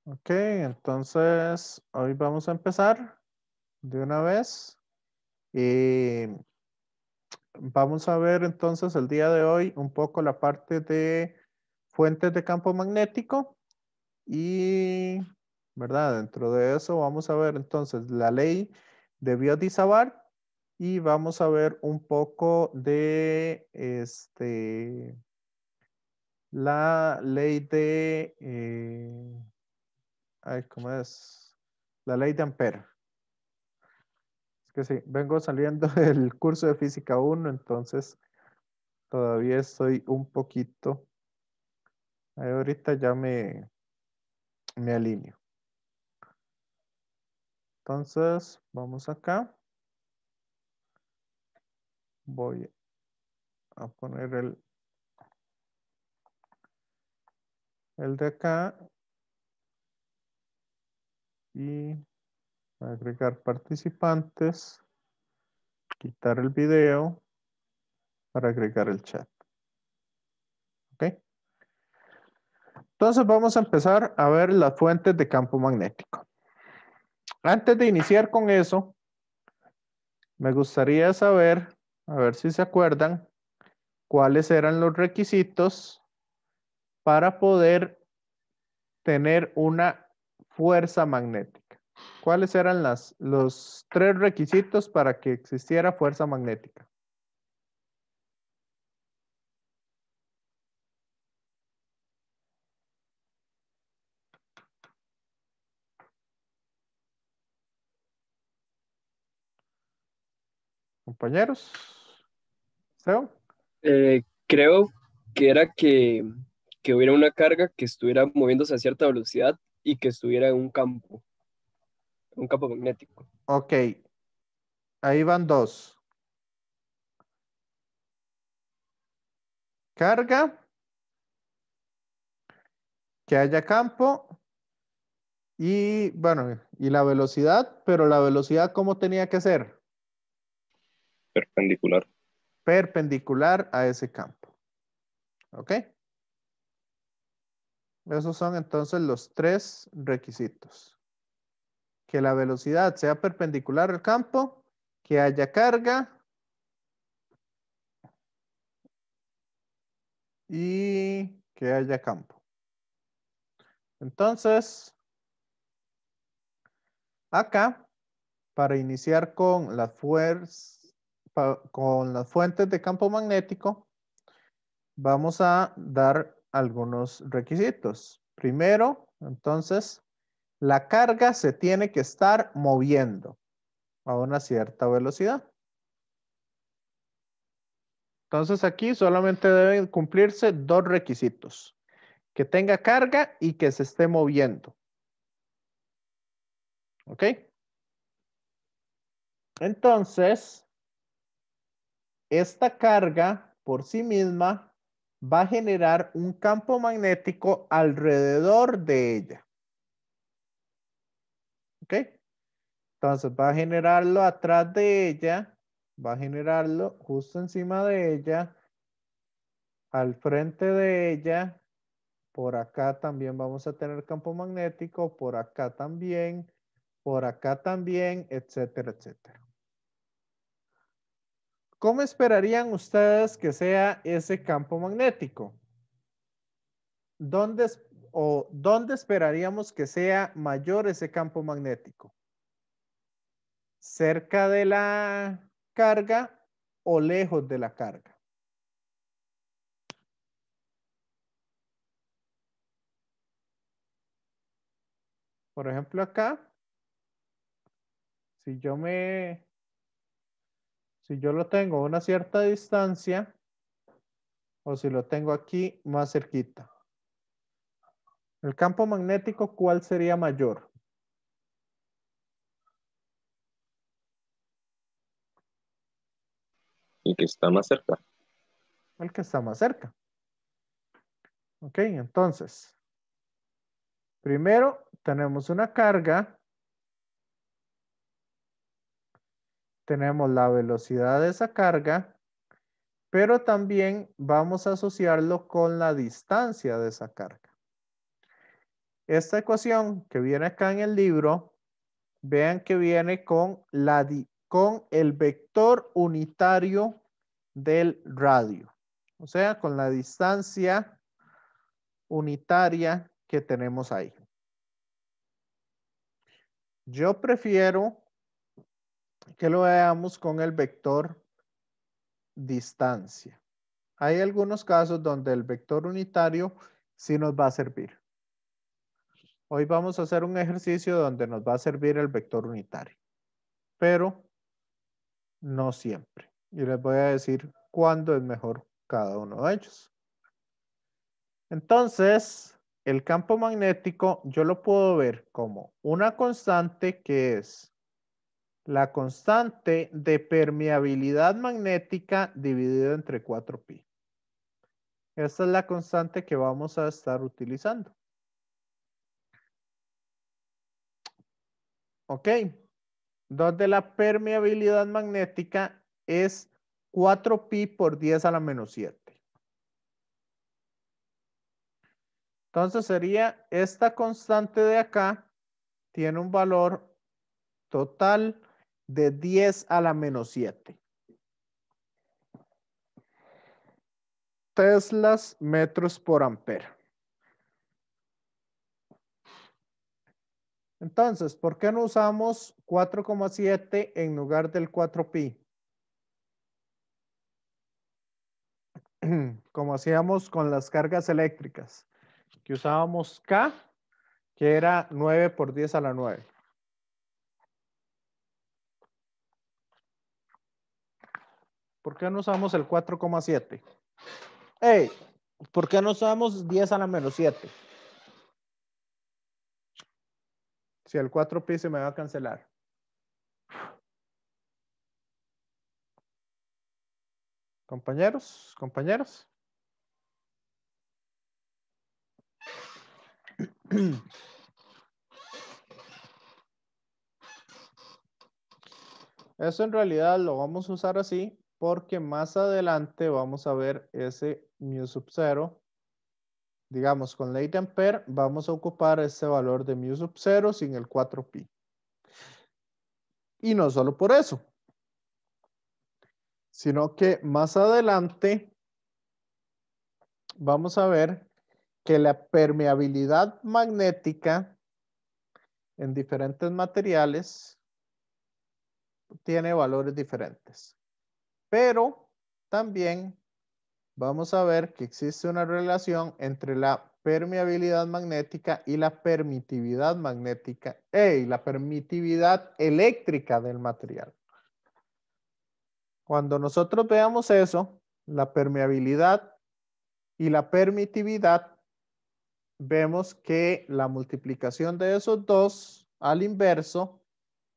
Ok, entonces hoy vamos a empezar de una vez. Y vamos a ver entonces el día de hoy un poco la parte de fuentes de campo magnético y, ¿verdad? Dentro de eso vamos a ver entonces la ley de Biot-Savart y vamos a ver un poco de la ley de, ay, ¿cómo es? La ley de Ampère. Es que sí, vengo saliendo del curso de física 1, entonces todavía estoy un poquito. Ahí ahorita ya me alineo. Entonces, vamos acá. Voy a poner el de acá y agregar participantes, quitar el video para agregar el chat. ¿Ok? Entonces vamos a empezar a ver las fuentes de campo magnético. Antes de iniciar con eso, me gustaría saber, a ver si se acuerdan, cuáles eran los requisitos para poder tener una fuerza magnética. ¿Cuáles eran los tres requisitos para que existiera fuerza magnética? Compañeros, ¿Seo? Creo que era que hubiera una carga que estuviera moviéndose a cierta velocidad y que estuviera en un campo magnético. Ok, ahí van dos. Carga, que haya campo y, bueno, y la velocidad, pero la velocidad, ¿cómo tenía que ser? Perpendicular. Perpendicular a ese campo. ¿Ok? Esos son entonces los tres requisitos. Que la velocidad sea perpendicular al campo, que haya carga y que haya campo. Entonces, acá, para iniciar con con las fuentes de campo magnético, vamos a dar algunos requisitos. Primero, entonces, la carga se tiene que estar moviendo a una cierta velocidad. Entonces aquí solamente deben cumplirse dos requisitos. Que tenga carga y que se esté moviendo. ¿Ok? Entonces, esta carga por sí misma va a generar un campo magnético alrededor de ella. ¿Ok? Entonces va a generarlo atrás de ella, va a generarlo justo encima de ella, al frente de ella. Por acá también vamos a tener campo magnético, por acá también, etcétera, etcétera. ¿Cómo esperarían ustedes que sea ese campo magnético? ¿Dónde, dónde esperaríamos que sea mayor ese campo magnético? ¿Cerca de la carga o lejos de la carga? Por ejemplo, acá, si yo si yo lo tengo a una cierta distancia o si lo tengo aquí más cerquita. El campo magnético, ¿cuál sería mayor? Y que está más cerca. El que está más cerca. Ok, entonces, primero tenemos una carga, tenemos la velocidad de esa carga, pero también vamos a asociarlo con la distancia de esa carga. Esta ecuación que viene acá en el libro, vean que viene con el vector unitario del radio. O sea, con la distancia unitaria que tenemos ahí. Yo prefiero que lo veamos con el vector distancia. Hay algunos casos donde el vector unitario sí nos va a servir. Hoy vamos a hacer un ejercicio donde nos va a servir el vector unitario, pero no siempre. Y les voy a decir cuándo es mejor cada uno de ellos. Entonces, el campo magnético yo lo puedo ver como una constante que es la constante de permeabilidad magnética dividido entre 4pi. Esta es la constante que vamos a estar utilizando. Ok. Donde la permeabilidad magnética es 4pi por 10 a la menos 7. Entonces sería esta constante de acá, tiene un valor total de 10 a la menos 7. Teslas metros por ampere. Entonces, ¿por qué no usamos 4,7 en lugar del 4pi? Como hacíamos con las cargas eléctricas, que usábamos K, que era 9 por 10 a la 9. ¿Por qué no usamos el 4,7? Hey, ¿por qué no usamos 10 a la menos 7? Si el 4pi se me va a cancelar. Compañeros, compañeras. Eso en realidad lo vamos a usar así porque más adelante vamos a ver ese mu sub 0. Digamos, con ley de Ampere vamos a ocupar este valor de mu sub 0 sin el 4pi. Y no solo por eso, sino que más adelante vamos a ver que la permeabilidad magnética en diferentes materiales tiene valores diferentes. Pero también vamos a ver que existe una relación entre la permeabilidad magnética y la permitividad magnética y la permitividad eléctrica del material. Cuando nosotros veamos eso, la permeabilidad y la permitividad, vemos que la multiplicación de esos dos al inverso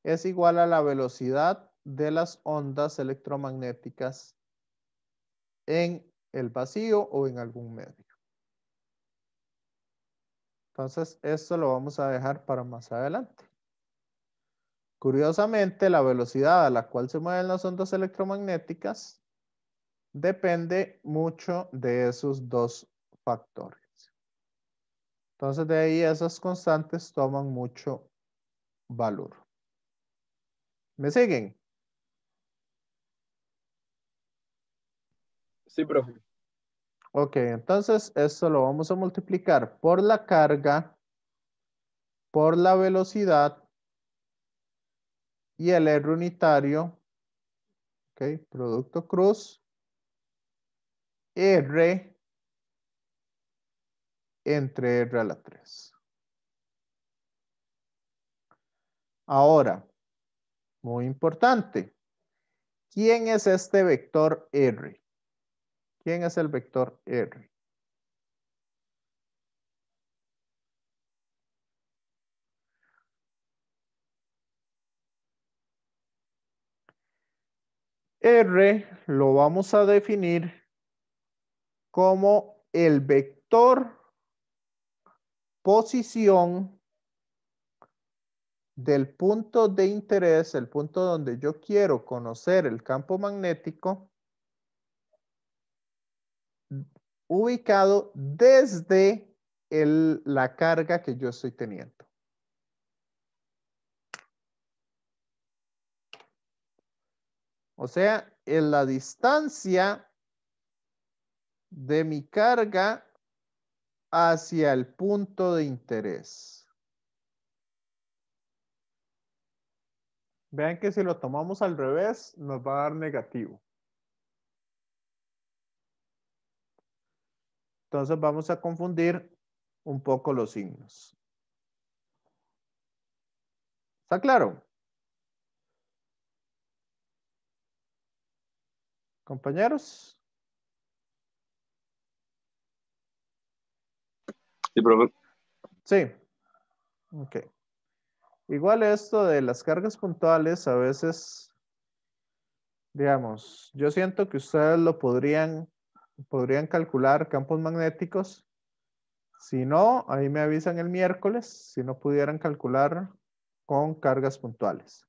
es igual a la velocidad de las ondas electromagnéticas en el vacío o en algún medio. Entonces, esto lo vamos a dejar para más adelante. Curiosamente, la velocidad a la cual se mueven las ondas electromagnéticas depende mucho de esos dos factores. Entonces, de ahí esas constantes toman mucho valor. ¿Me siguen? Sí, profe. Ok, entonces esto lo vamos a multiplicar por la carga, por la velocidad y el R unitario. Ok, producto cruz. R entre R a la 3. Ahora, muy importante. ¿Quién es este vector R? ¿Quién es el vector R? R lo vamos a definir como el vector posición del punto de interés, el punto donde yo quiero conocer el campo magnético, ubicado desde la carga que yo estoy teniendo. O sea, en la distancia de mi carga hacia el punto de interés. Vean que si lo tomamos al revés, nos va a dar negativo. Entonces vamos a confundir un poco los signos. ¿Está claro? Compañeros. Sí, profe. Sí. Ok. Igual esto de las cargas puntuales, a veces, digamos, yo siento que ustedes lo podrían calcular campos magnéticos. Si no, ahí me avisan el miércoles, si no pudieran calcular con cargas puntuales.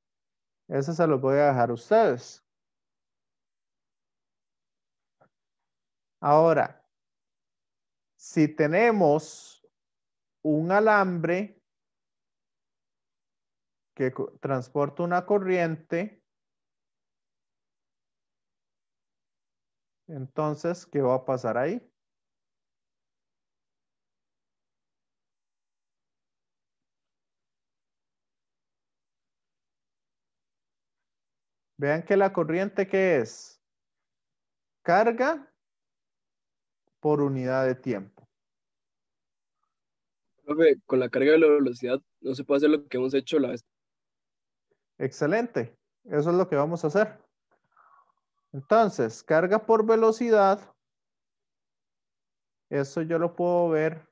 Eso se los voy a dejar a ustedes. Ahora, si tenemos un alambre que transporta una corriente, entonces, ¿qué va a pasar ahí? Vean que la corriente, ¿qué es? Carga por unidad de tiempo. Profe, con la carga de la velocidad no se puede hacer lo que hemos hecho la vez. Excelente. Eso es lo que vamos a hacer. Entonces, carga por velocidad. Eso yo lo puedo ver.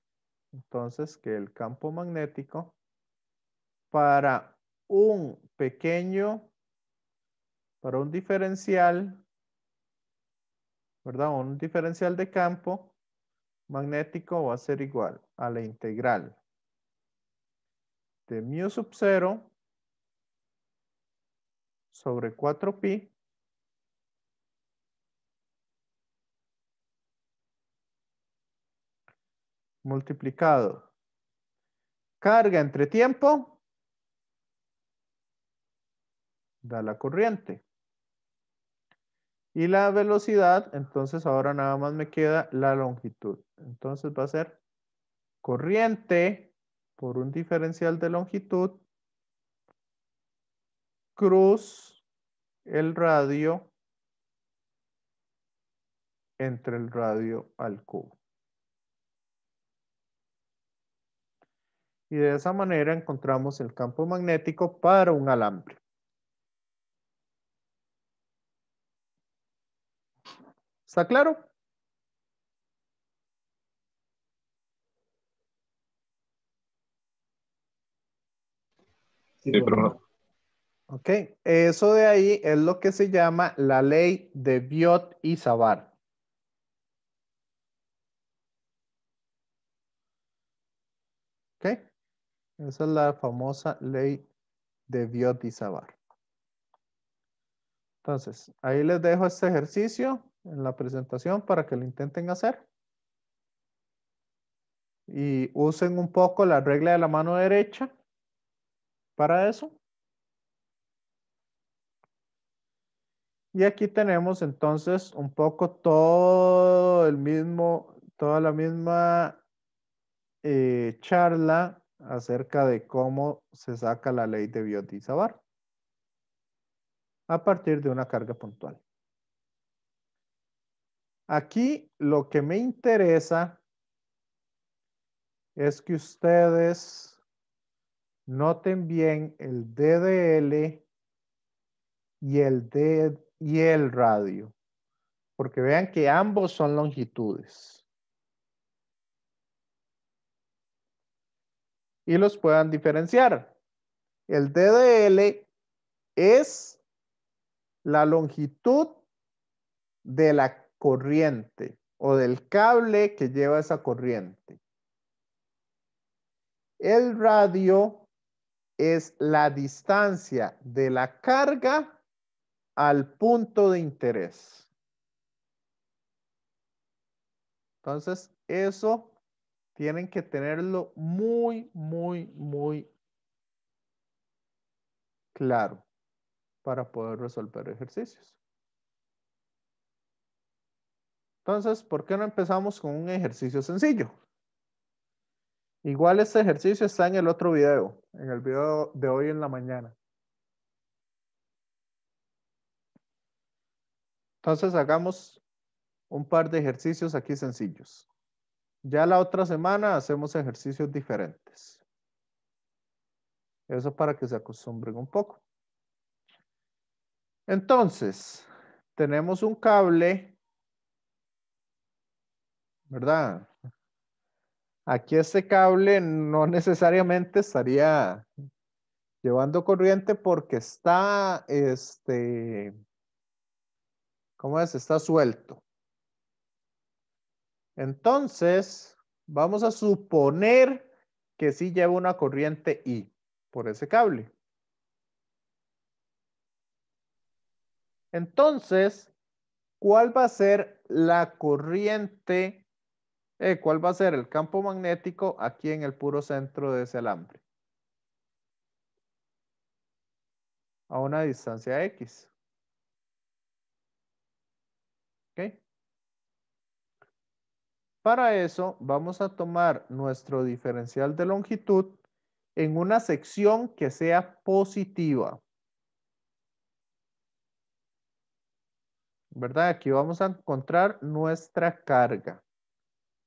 Entonces, que el campo magnético para un diferencial, ¿verdad? Un diferencial de campo magnético va a ser igual a la integral de mu sub 0 sobre 4pi multiplicado carga entre tiempo da la corriente. Y la velocidad, entonces ahora nada más me queda la longitud. Entonces va a ser corriente por un diferencial de longitud cruz el radio entre el radio al cubo. Y de esa manera encontramos el campo magnético para un alambre. ¿Está claro? Sí, profe. Ok, eso de ahí es lo que se llama la ley de Biot y Savart. Ok, esa es la famosa ley de Biot y Savart. Entonces, ahí les dejo este ejercicio en la presentación para que lo intenten hacer. Y usen un poco la regla de la mano derecha para eso. Y aquí tenemos entonces un poco toda la misma charla acerca de cómo se saca la ley de Biot-Savart a partir de una carga puntual. Aquí lo que me interesa es que ustedes noten bien el DDL y el radio, porque vean que ambos son longitudes. Y los puedan diferenciar. El DDL es la longitud de la corriente o del cable que lleva esa corriente. El radio es la distancia de la carga al punto de interés. Entonces, eso tienen que tenerlo muy, muy, muy claro para poder resolver ejercicios. Entonces, ¿por qué no empezamos con un ejercicio sencillo? Igual este ejercicio está en el otro video, en el video de hoy en la mañana. Entonces, hagamos un par de ejercicios aquí sencillos. Ya la otra semana hacemos ejercicios diferentes. Eso para que se acostumbren un poco. Entonces, tenemos un cable, ¿verdad? Aquí este cable no necesariamente estaría llevando corriente porque está, ¿cómo es? Está suelto. Entonces, vamos a suponer que sí lleva una corriente I por ese cable. Entonces, ¿cuál va a ser la corriente? ¿Cuál va a ser el campo magnético aquí en el puro centro de ese alambre? A una distancia X. ¿Ok? Para eso vamos a tomar nuestro diferencial de longitud en una sección que sea positiva. ¿Verdad? Aquí vamos a encontrar nuestra carga.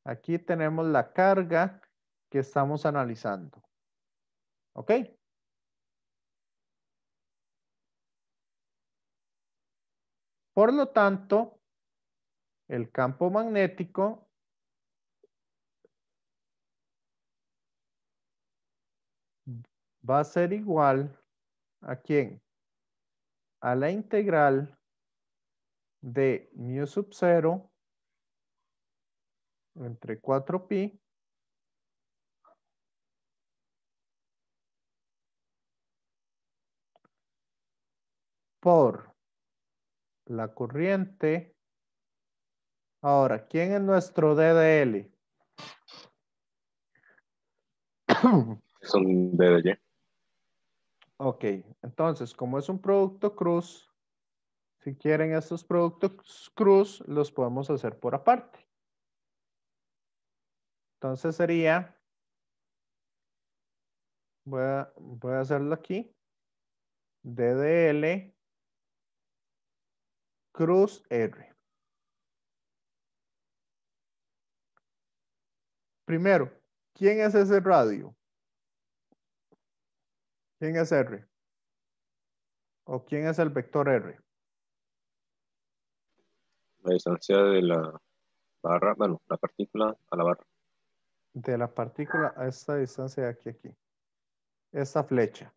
Aquí tenemos la carga que estamos analizando. ¿Ok? Por lo tanto, el campo magnético va a ser igual ¿a quién? A la integral de mu sub 0 entre 4pi por la corriente. Ahora, ¿quién es nuestro DDL? Es un DDY. Ok, entonces, como es un producto cruz, si quieren estos productos cruz, los podemos hacer por aparte. Entonces sería, voy a hacerlo aquí, DDL cruz R. Primero, ¿quién es ese radio? ¿Quién es R? ¿O quién es el vector R? La distancia de la barra, bueno, la partícula a la barra. De la partícula a esta distancia de aquí a aquí. Esta flecha.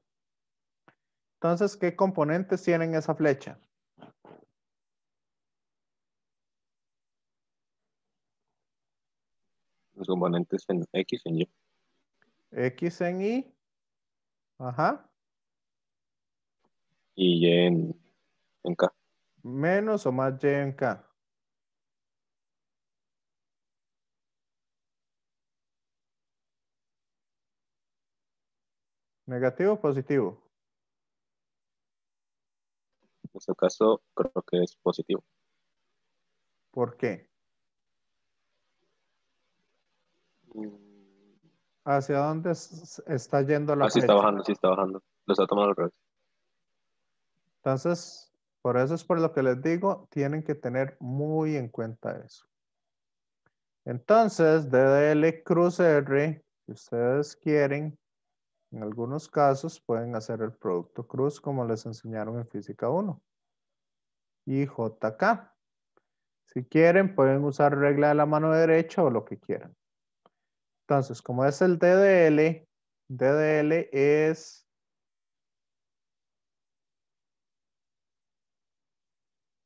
Entonces, ¿qué componentes tienen esa flecha? Los componentes en X en Y. X en Y. Ajá. Y Y en K. Menos o más Y en K. ¿Negativo o positivo? En este caso, creo que es positivo. ¿Por qué? Mm, ¿Hacia dónde está yendo la sí está flecha? bajando, sí está bajando. Lo está tomando al revés. Entonces, por eso es por lo que les digo, tienen que tener muy en cuenta eso. Entonces, DDL cruz R, si ustedes quieren, en algunos casos pueden hacer el producto cruz como les enseñaron en física 1. Y JK. Si quieren, pueden usar regla de la mano derecha o lo que quieran. Entonces, como es el DDL, DDL es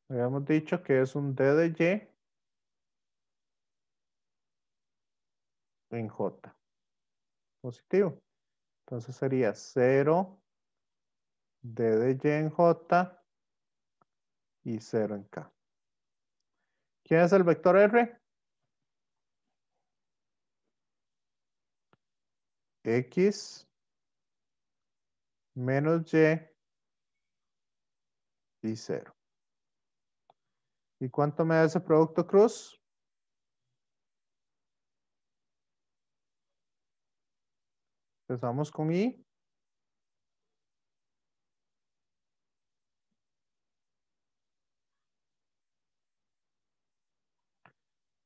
habíamos dicho que es un D de Y en J. Positivo. Entonces sería 0 D de Y en J y 0 en K. ¿Quién es el vector R? X menos y 0. ¿Y cuánto me da ese producto cruz? Empezamos con Y.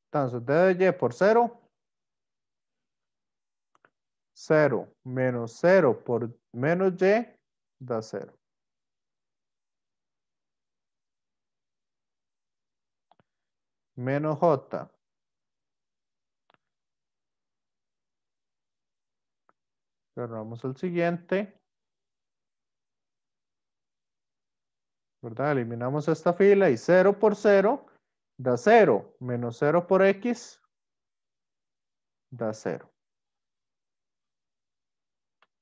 Entonces, D de Y por 0. 0 menos 0 por menos Y da 0. Menos J. Cerramos el siguiente. ¿Verdad? Eliminamos esta fila y 0 por 0 da 0. Menos 0 por X da 0.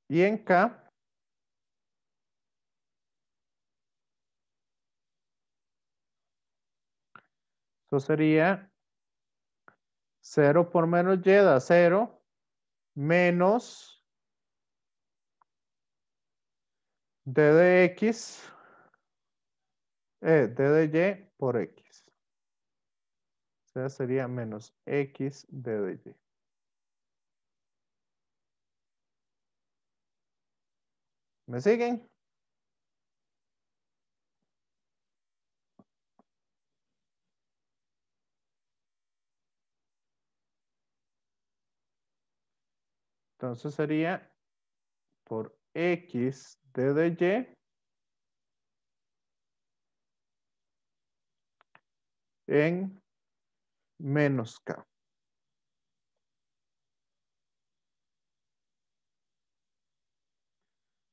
Y en K, eso sería 0 por menos Y da 0. Menos D de X, D de Y por X. O sea, sería menos X D de Y. ¿Me siguen? Entonces sería por X D de Y en menos K.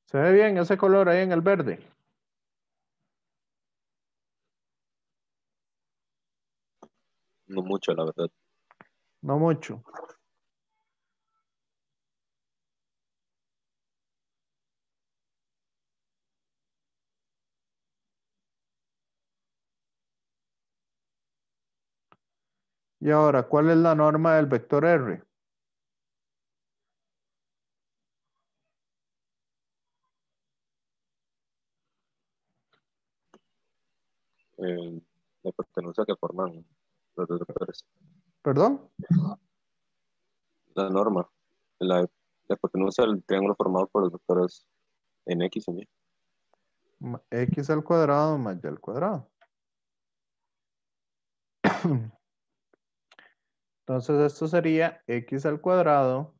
¿Se ve bien ese color ahí en el verde? No mucho, la verdad. No mucho. Y ahora, ¿cuál es la norma del vector R? La hipotenusa que forman los dos vectores. ¿Perdón? La norma. La hipotenusa del triángulo formado por los vectores en X y Y. X al cuadrado más Y al cuadrado. Entonces esto sería X al cuadrado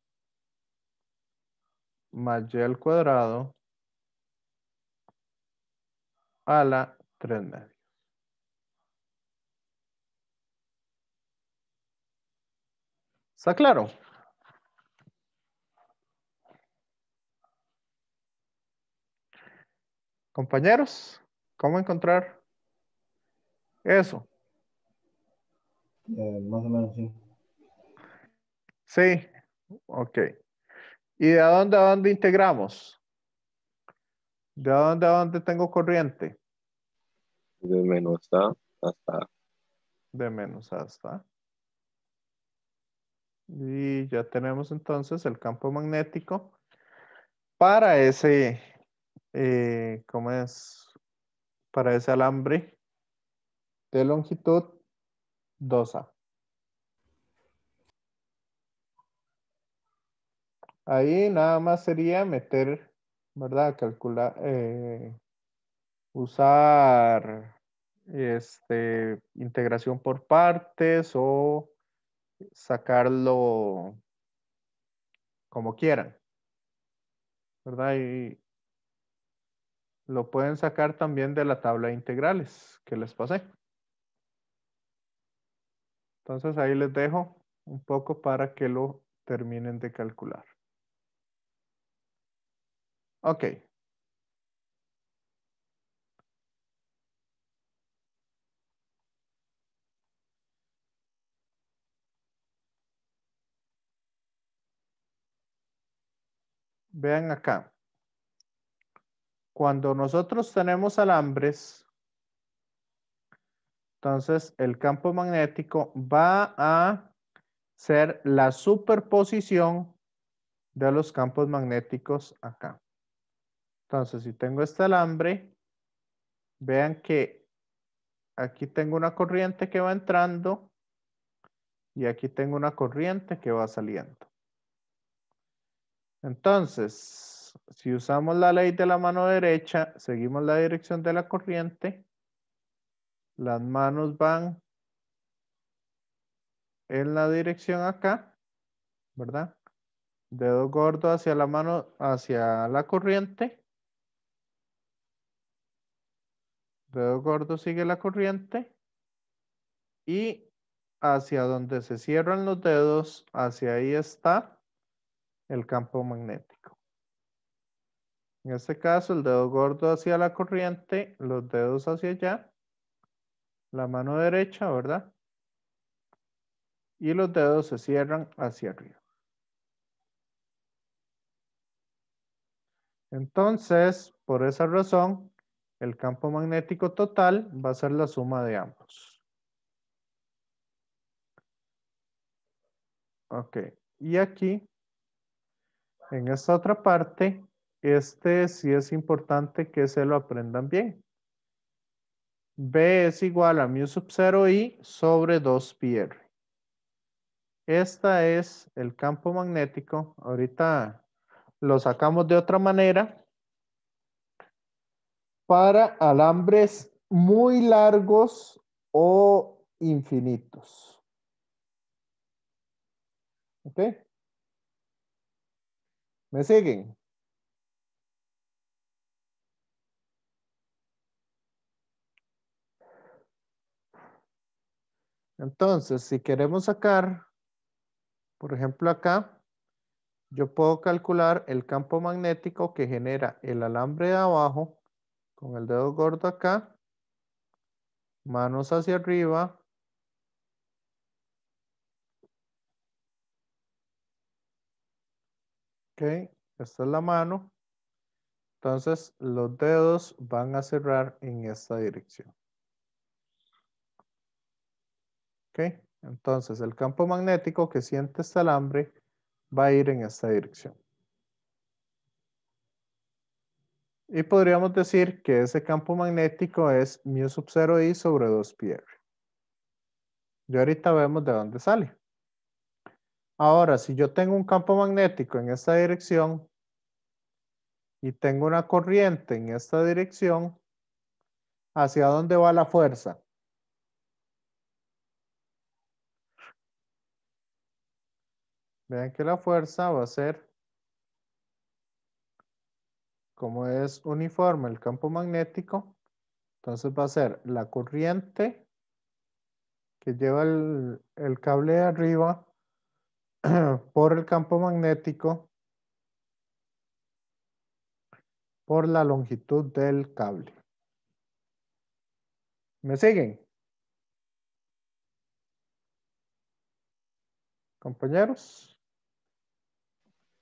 más Y al cuadrado a la 3 medios. ¿Está claro? Compañeros, ¿cómo encontrar eso? Más o menos, sí. Sí, ok. ¿Y de dónde a dónde integramos? ¿De dónde a dónde tengo corriente? De menos A hasta De menos hasta. Y ya tenemos entonces el campo magnético para ese, ¿cómo es? Para ese alambre de longitud 2A. Ahí nada más sería meter, ¿verdad? Calcular, usar integración por partes o sacarlo como quieran, ¿verdad? Y lo pueden sacar también de la tabla de integrales que les pasé. Entonces ahí les dejo un poco para que lo terminen de calcular. Ok. Vean acá. Cuando nosotros tenemos alambres, entonces el campo magnético va a ser la superposición de los campos magnéticos acá. Entonces, si tengo este alambre, vean que aquí tengo una corriente que va entrando y aquí tengo una corriente que va saliendo. Entonces, si usamos la ley de la mano derecha, seguimos la dirección de la corriente, las manos van en la dirección acá, ¿verdad? Dedo gordo hacia la mano, hacia la corriente. Dedo gordo sigue la corriente. Y hacia donde se cierran los dedos, hacia ahí está el campo magnético. En este caso, el dedo gordo hacia la corriente, los dedos hacia allá, la mano derecha, ¿verdad? Y los dedos se cierran hacia arriba. Entonces, por esa razón, el campo magnético total va a ser la suma de ambos. Ok, y aquí, en esta otra parte, este sí es importante que se lo aprendan bien. B es igual a mu sub 0 I sobre 2πr. Esta es el campo magnético. Ahorita lo sacamos de otra manera. Para alambres muy largos o infinitos. ¿Ok? ¿Me siguen? Entonces, si queremos sacar, por ejemplo acá, yo puedo calcular el campo magnético que genera el alambre de abajo con el dedo gordo acá, manos hacia arriba. Ok, esta es la mano. Entonces, los dedos van a cerrar en esta dirección. Ok, entonces el campo magnético que siente este alambre va a ir en esta dirección. Y podríamos decir que ese campo magnético es mu sub 0 I sobre 2πr. Y ahorita vemos de dónde sale. Ahora, si yo tengo un campo magnético en esta dirección y tengo una corriente en esta dirección, ¿hacia dónde va la fuerza? Vean que la fuerza va a ser, como es uniforme el campo magnético, entonces va a ser la corriente que lleva el cable de arriba por el campo magnético por la longitud del cable. ¿Me siguen, compañeros?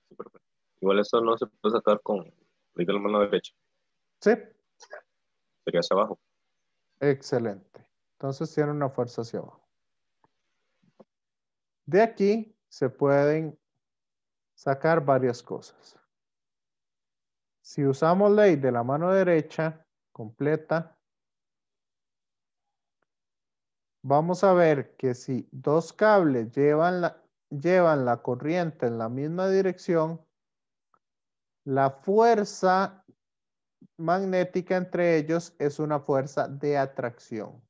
Sí, perfecto. Igual eso no se puede sacar con ley de la mano derecha. Sí, Sería hacia abajo. excelente. Entonces tiene una fuerza hacia abajo. De aquí se pueden sacar varias cosas. Si usamos ley de la mano derecha completa, vamos a ver que si dos cables llevan la corriente en la misma dirección, la fuerza magnética entre ellos es una fuerza de atracción.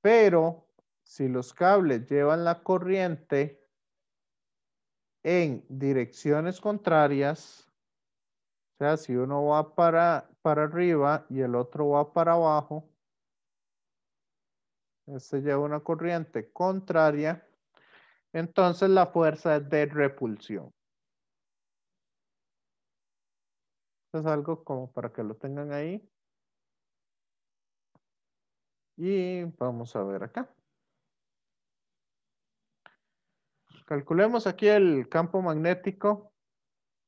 Pero si los cables llevan la corriente en direcciones contrarias, o sea, si uno va para arriba y el otro va para abajo, este lleva una corriente contraria, entonces la fuerza es de repulsión. Esto es algo como para que lo tengan ahí. Y vamos a ver acá. Calculemos aquí el campo magnético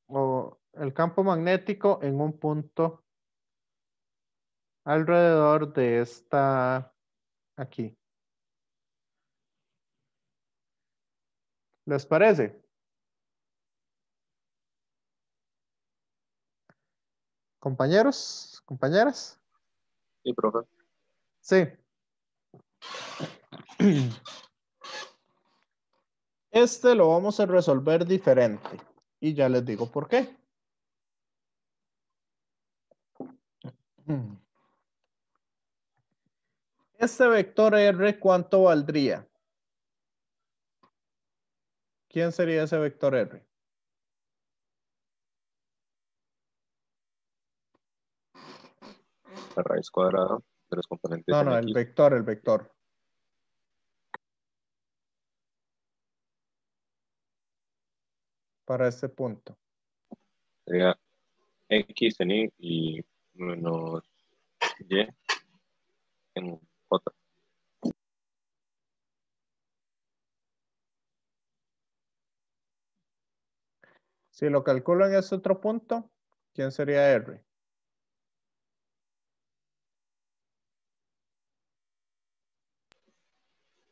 o el campo magnético en un punto alrededor de esta aquí. ¿Les parece? Compañeros, compañeras. Sí, profe. Sí. Este lo vamos a resolver diferente. Y ya les digo por qué. Este vector R, ¿cuánto valdría? ¿Quién sería ese vector R? La raíz cuadrada de los componentes No, en no, el X vector, el vector. Para este punto. sería X en Y y menos Y en J. Si lo calculo en este otro punto, ¿quién sería R?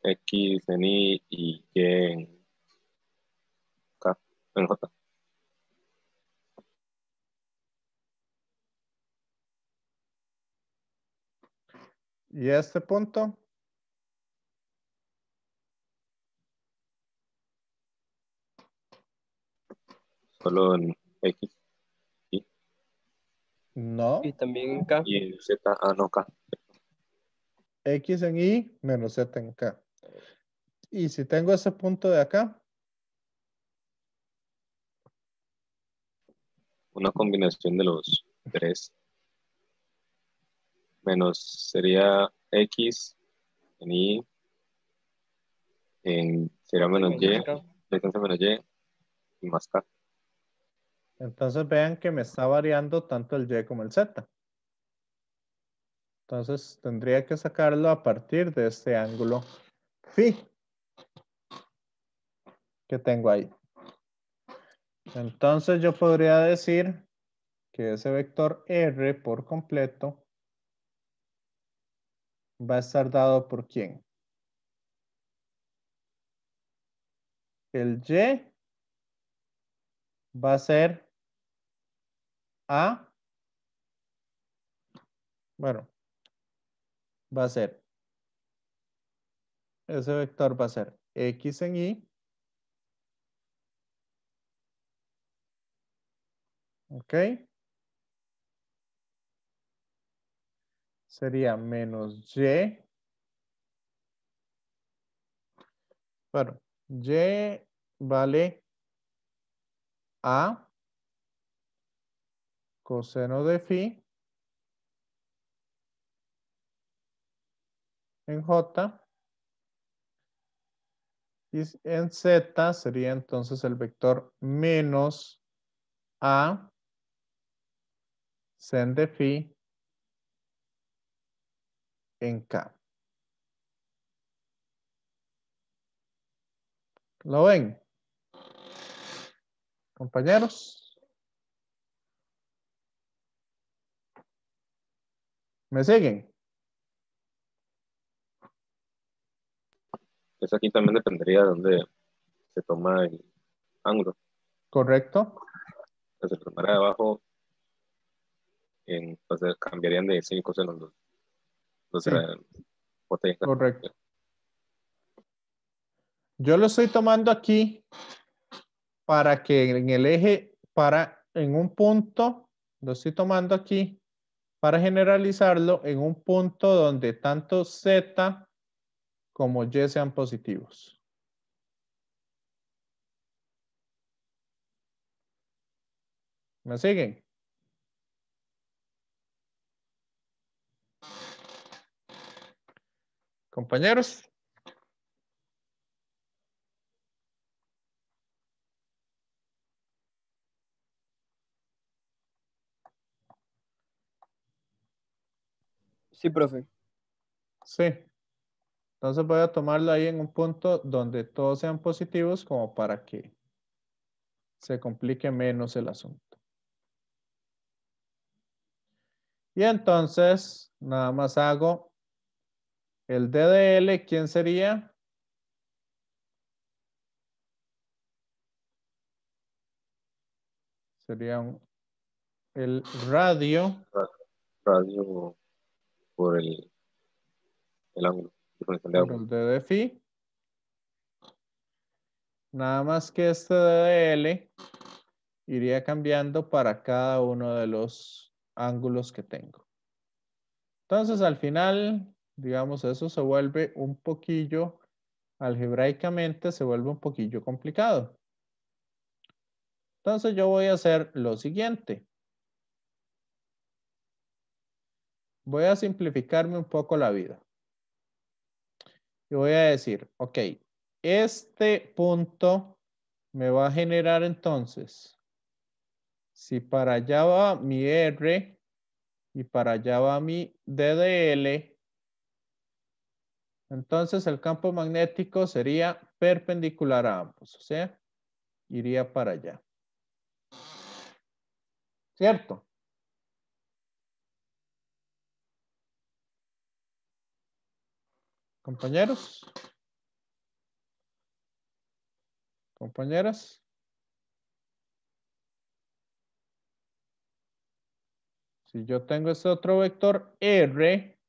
X en Y y en K, en J. Y este punto, Solo en X no. Y también acá. y en Z, no, K. X en Y menos Z en K. Y si tengo ese punto de acá, Una combinación de los tres. Menos sería X en Y, sería Y menos menos Y, acá. entonces menos Y más K. entonces vean que me está variando tanto el Y como el Z. Entonces tendría que sacarlo a partir de este ángulo phi que tengo ahí. Entonces yo podría decir que ese vector R por completo va a estar dado por ¿quién? El Y va a ser A, bueno, va a ser, ese vector va a ser X en Y, ¿ok? Sería menos Y, bueno, Y vale A coseno de phi en J y en Z sería entonces el vector menos A sen de phi en K. ¿Lo ven? Compañeros, ¿me siguen? Eso aquí también dependería de dónde se toma el ángulo. ¿Correcto? Entonces, se tomara de abajo, pues cambiarían de 5 cosenos los Sí, J y en K. correcto. Yo lo estoy tomando aquí para que en el eje, en un punto, lo estoy tomando aquí para generalizarlo en un punto donde tanto Z como Y sean positivos. ¿Me siguen? Compañeros. Sí, profe. Sí. Entonces voy a tomarlo ahí en un punto donde todos sean positivos como para que se complique menos el asunto. Y entonces nada más hago el D de L. ¿Quién sería? Sería un el radio Radio por el ángulo. Diferencial de por ángulo. el d de phi. Nada más que este DDL iría cambiando para cada uno de los ángulos que tengo. Entonces, al final, digamos, eso se vuelve un poquillo, algebraicamente se vuelve un poquillo complicado. Entonces, yo voy a hacer lo siguiente. Voy a simplificarme un poco la vida. Y voy a decir, ok, este punto me va a generar entonces, si para allá va mi R y para allá va mi DDL, entonces el campo magnético sería perpendicular a ambos, o sea, iría para allá. ¿Cierto? Compañeros. Compañeras. Si yo tengo este otro vector R,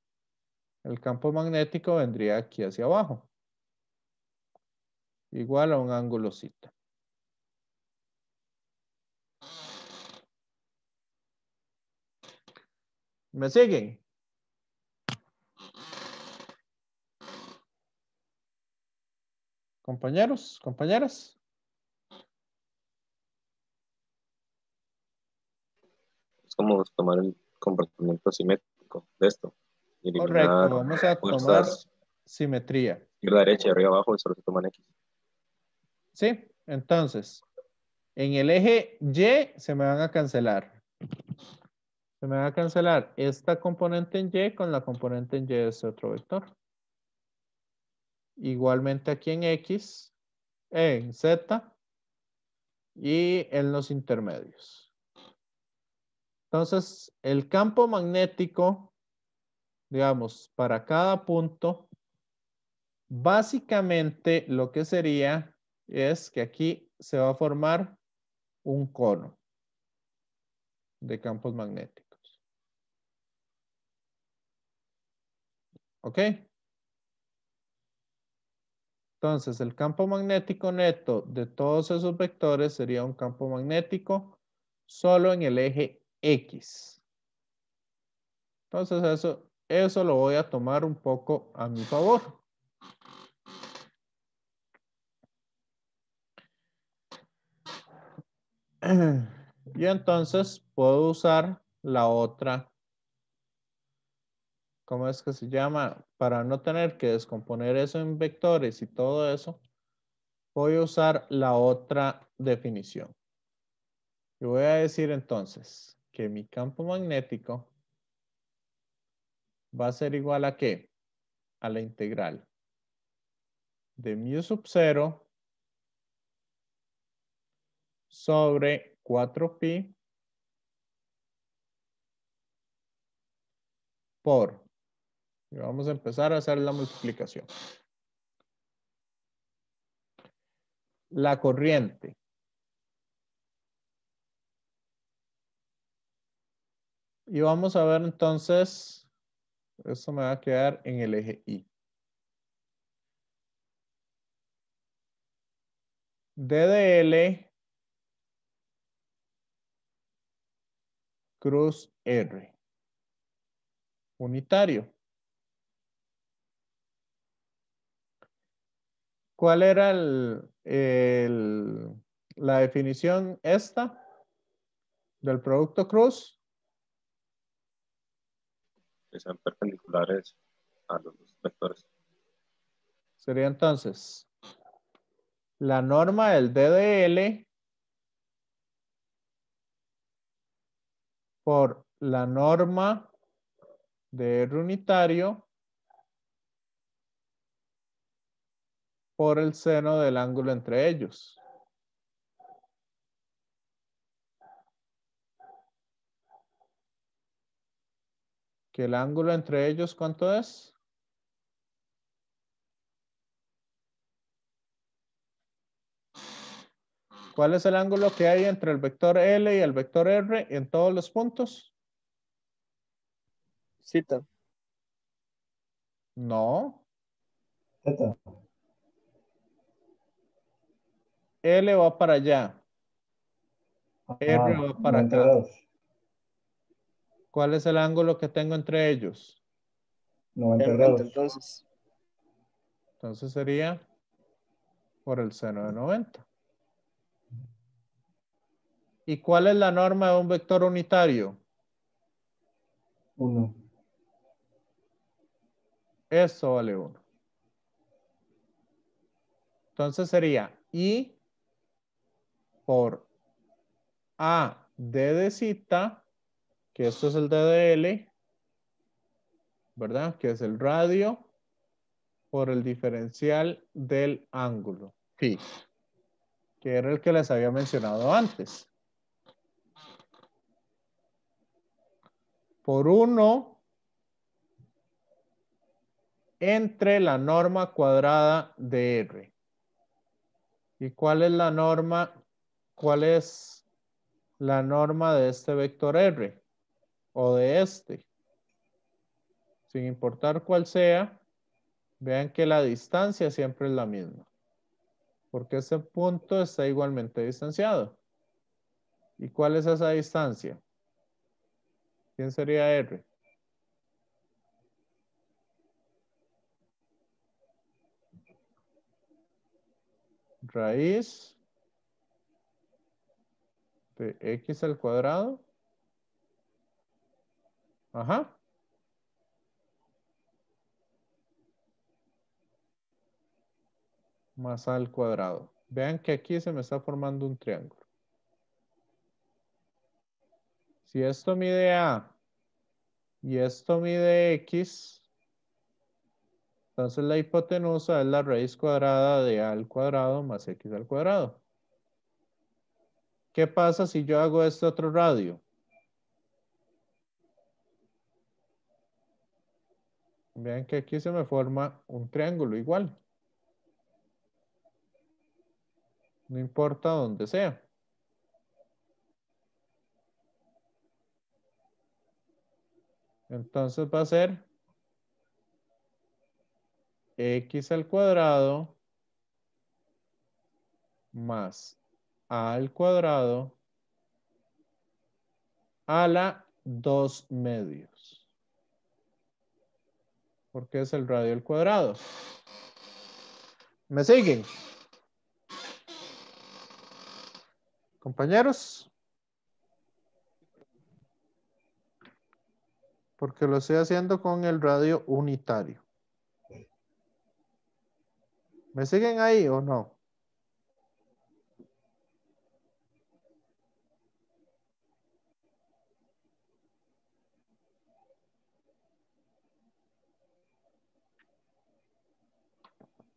el campo magnético vendría aquí hacia abajo. Igual a un ángulo cita. ¿Me siguen? Compañeros, compañeras. Es como tomar el comportamiento simétrico de esto. Eliminar Correcto, vamos a tomar fuerzas simetría. izquierda, derecha y arriba, abajo, y solo se toman X. ¿Sí? Entonces, en el eje Y se me van a cancelar. Se me va a cancelar esta componente en Y con la componente en Y de este otro vector. Igualmente aquí en X, en Z y en los intermedios. Entonces, el campo magnético, digamos, para cada punto, básicamente lo que sería es que aquí se va a formar un cono de campos magnéticos. ¿Ok? Entonces, el campo magnético neto de todos esos vectores sería un campo magnético solo en el eje X. Entonces, eso lo voy a tomar un poco a mi favor. Y entonces puedo usar la otra, ¿cómo es que se llama? Para no tener que descomponer eso en vectores y todo eso, voy a usar la otra definición. Y voy a decir entonces que mi campo magnético va a ser igual a ¿qué? A la integral de mu sub 0 sobre 4pi por, y vamos a empezar a hacer la multiplicación. La corriente. Y vamos a ver entonces, esto me va a quedar en el eje Y. DDL cruz R. Unitario. ¿Cuál era la definición esta del producto cruz? Que sean perpendiculares a los vectores. Sería entonces la norma del DDL por la norma de R unitario por el seno del ángulo entre ellos. ¿Que el ángulo entre ellos cuánto es? ¿Cuál es el ángulo que hay entre el vector L y el vector R en todos los puntos? Cita. No. Zeta. L va para allá. R Ah, va para 90 acá. grados. ¿Cuál es el ángulo que tengo entre ellos? 90 En 90, grados. entonces. Entonces sería por el seno de 90. ¿Y cuál es la norma de un vector unitario? 1. Eso vale 1. Entonces sería I por A d de cita, que esto es el d de L, ¿verdad? Que es el radio por el diferencial del ángulo phi, que era el que les había mencionado antes. Por 1 entre la norma cuadrada de R. ¿Y cuál es la norma? ¿Cuál es la norma de este vector R? O de este. Sin importar cuál sea, vean que la distancia siempre es la misma. Porque ese punto está igualmente distanciado. ¿Y cuál es esa distancia? ¿Quién sería R? Raíz de x al cuadrado. Ajá. Más a al cuadrado. Vean que aquí se me está formando un triángulo. Si esto mide A y esto mide X, entonces la hipotenusa es la raíz cuadrada de A al cuadrado más X al cuadrado. ¿Qué pasa si yo hago este otro radio? Vean que aquí se me forma un triángulo igual. No importa dónde sea. Entonces va a ser X al cuadrado más A al cuadrado a la 2 medios. Porque es el radio al cuadrado. ¿Me siguen? Compañeros. Porque lo estoy haciendo con el radio unitario. ¿Me siguen ahí o no?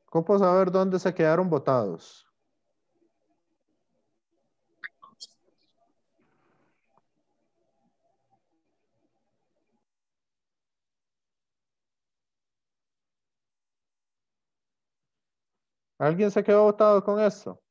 ¿Cómo puedo saber dónde se quedaron botados? ¿Alguien se quedó botado con esto?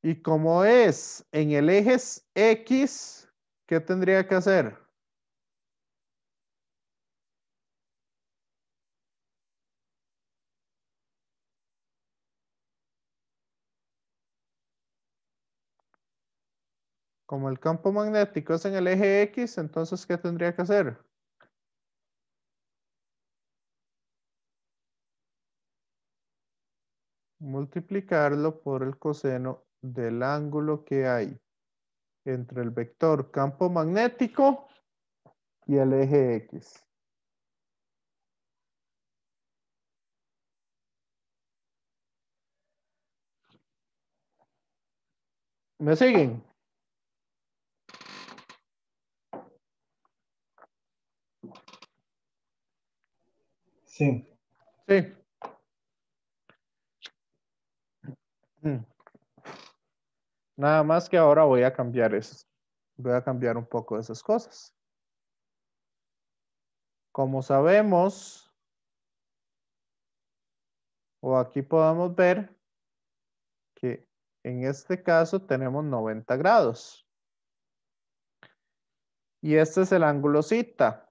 Y como es en el eje X, ¿qué tendría que hacer? Como el campo magnético es en el eje X, entonces, ¿qué tendría que hacer? Multiplicarlo por el coseno del ángulo que hay entre el vector campo magnético y el eje X. ¿Me siguen? Sí. Sí. Mm. Nada más que ahora voy a cambiar eso. Voy a cambiar un poco de esas cosas. Como sabemos, o aquí podemos ver que en este caso tenemos 90 grados. Y este es el ángulo zeta.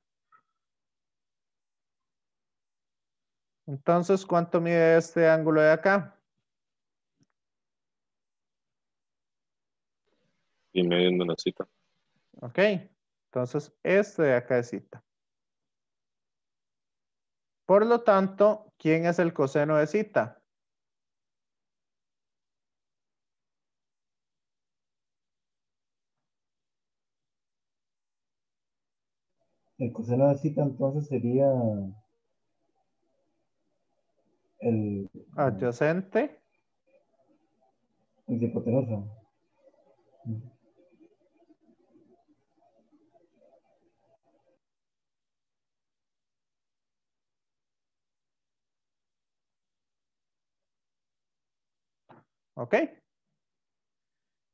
Entonces, ¿cuánto mide este ángulo de acá? Y medio en una cita. Ok. Entonces, este de acá es zeta. Por lo tanto, ¿quién es el coseno de zeta? El coseno de cita entonces sería el Adyacente. el de hipotenusa. Ok.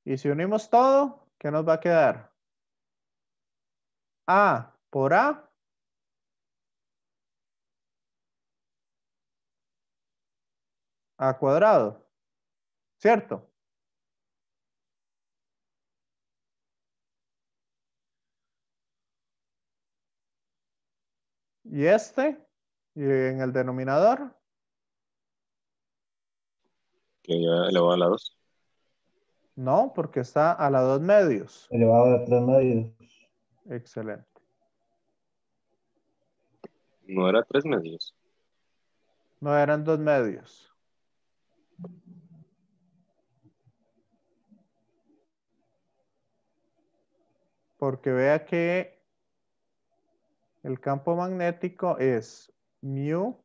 Y si unimos todo, ¿qué nos va a quedar? A por A cuadrado. ¿Cierto? Y este, y en el denominador, Que ya elevado a la 2. no, porque está a la 2 medios. Elevado a 3 medios. Excelente. No era 3 medios. No eran 2 medios. Porque vea que el campo magnético es mu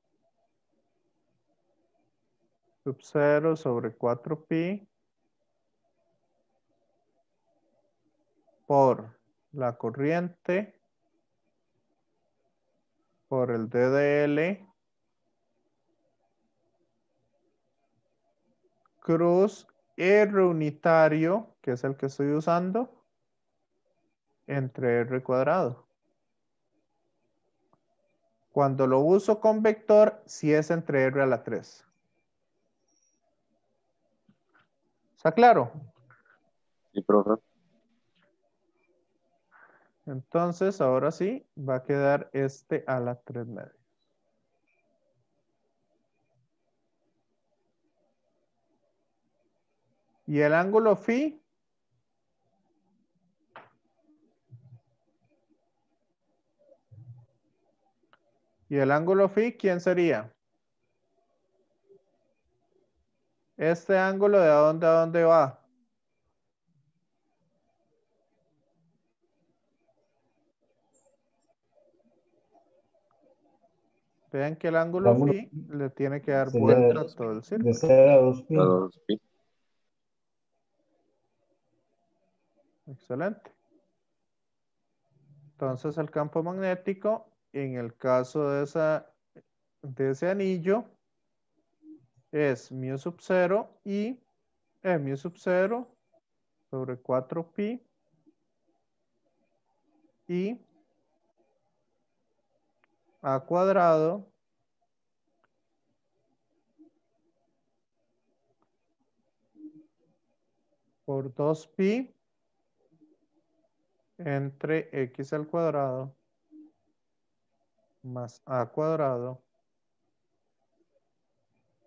sub 0 sobre 4pi por la corriente por el DDL cruz R unitario, que es el que estoy usando, entre R cuadrado. Cuando lo uso con vector, sí es entre R a la 3. ¿Está claro? Sí, profe. Entonces, ahora sí, va a quedar este a la 3 medios. Y el ángulo phi, ¿quién sería? Este ángulo, ¿de dónde a dónde va? Vean que el El ángulo ángulo phi le tiene que dar sería vuelta a todo el de círculo. 0 a 2 pi. La 2 pi. Excelente. Entonces el campo magnético, en el caso de ese anillo, es mu sub 0 y mu sub 0 sobre 4pi y a cuadrado por 2pi entre x al cuadrado más a cuadrado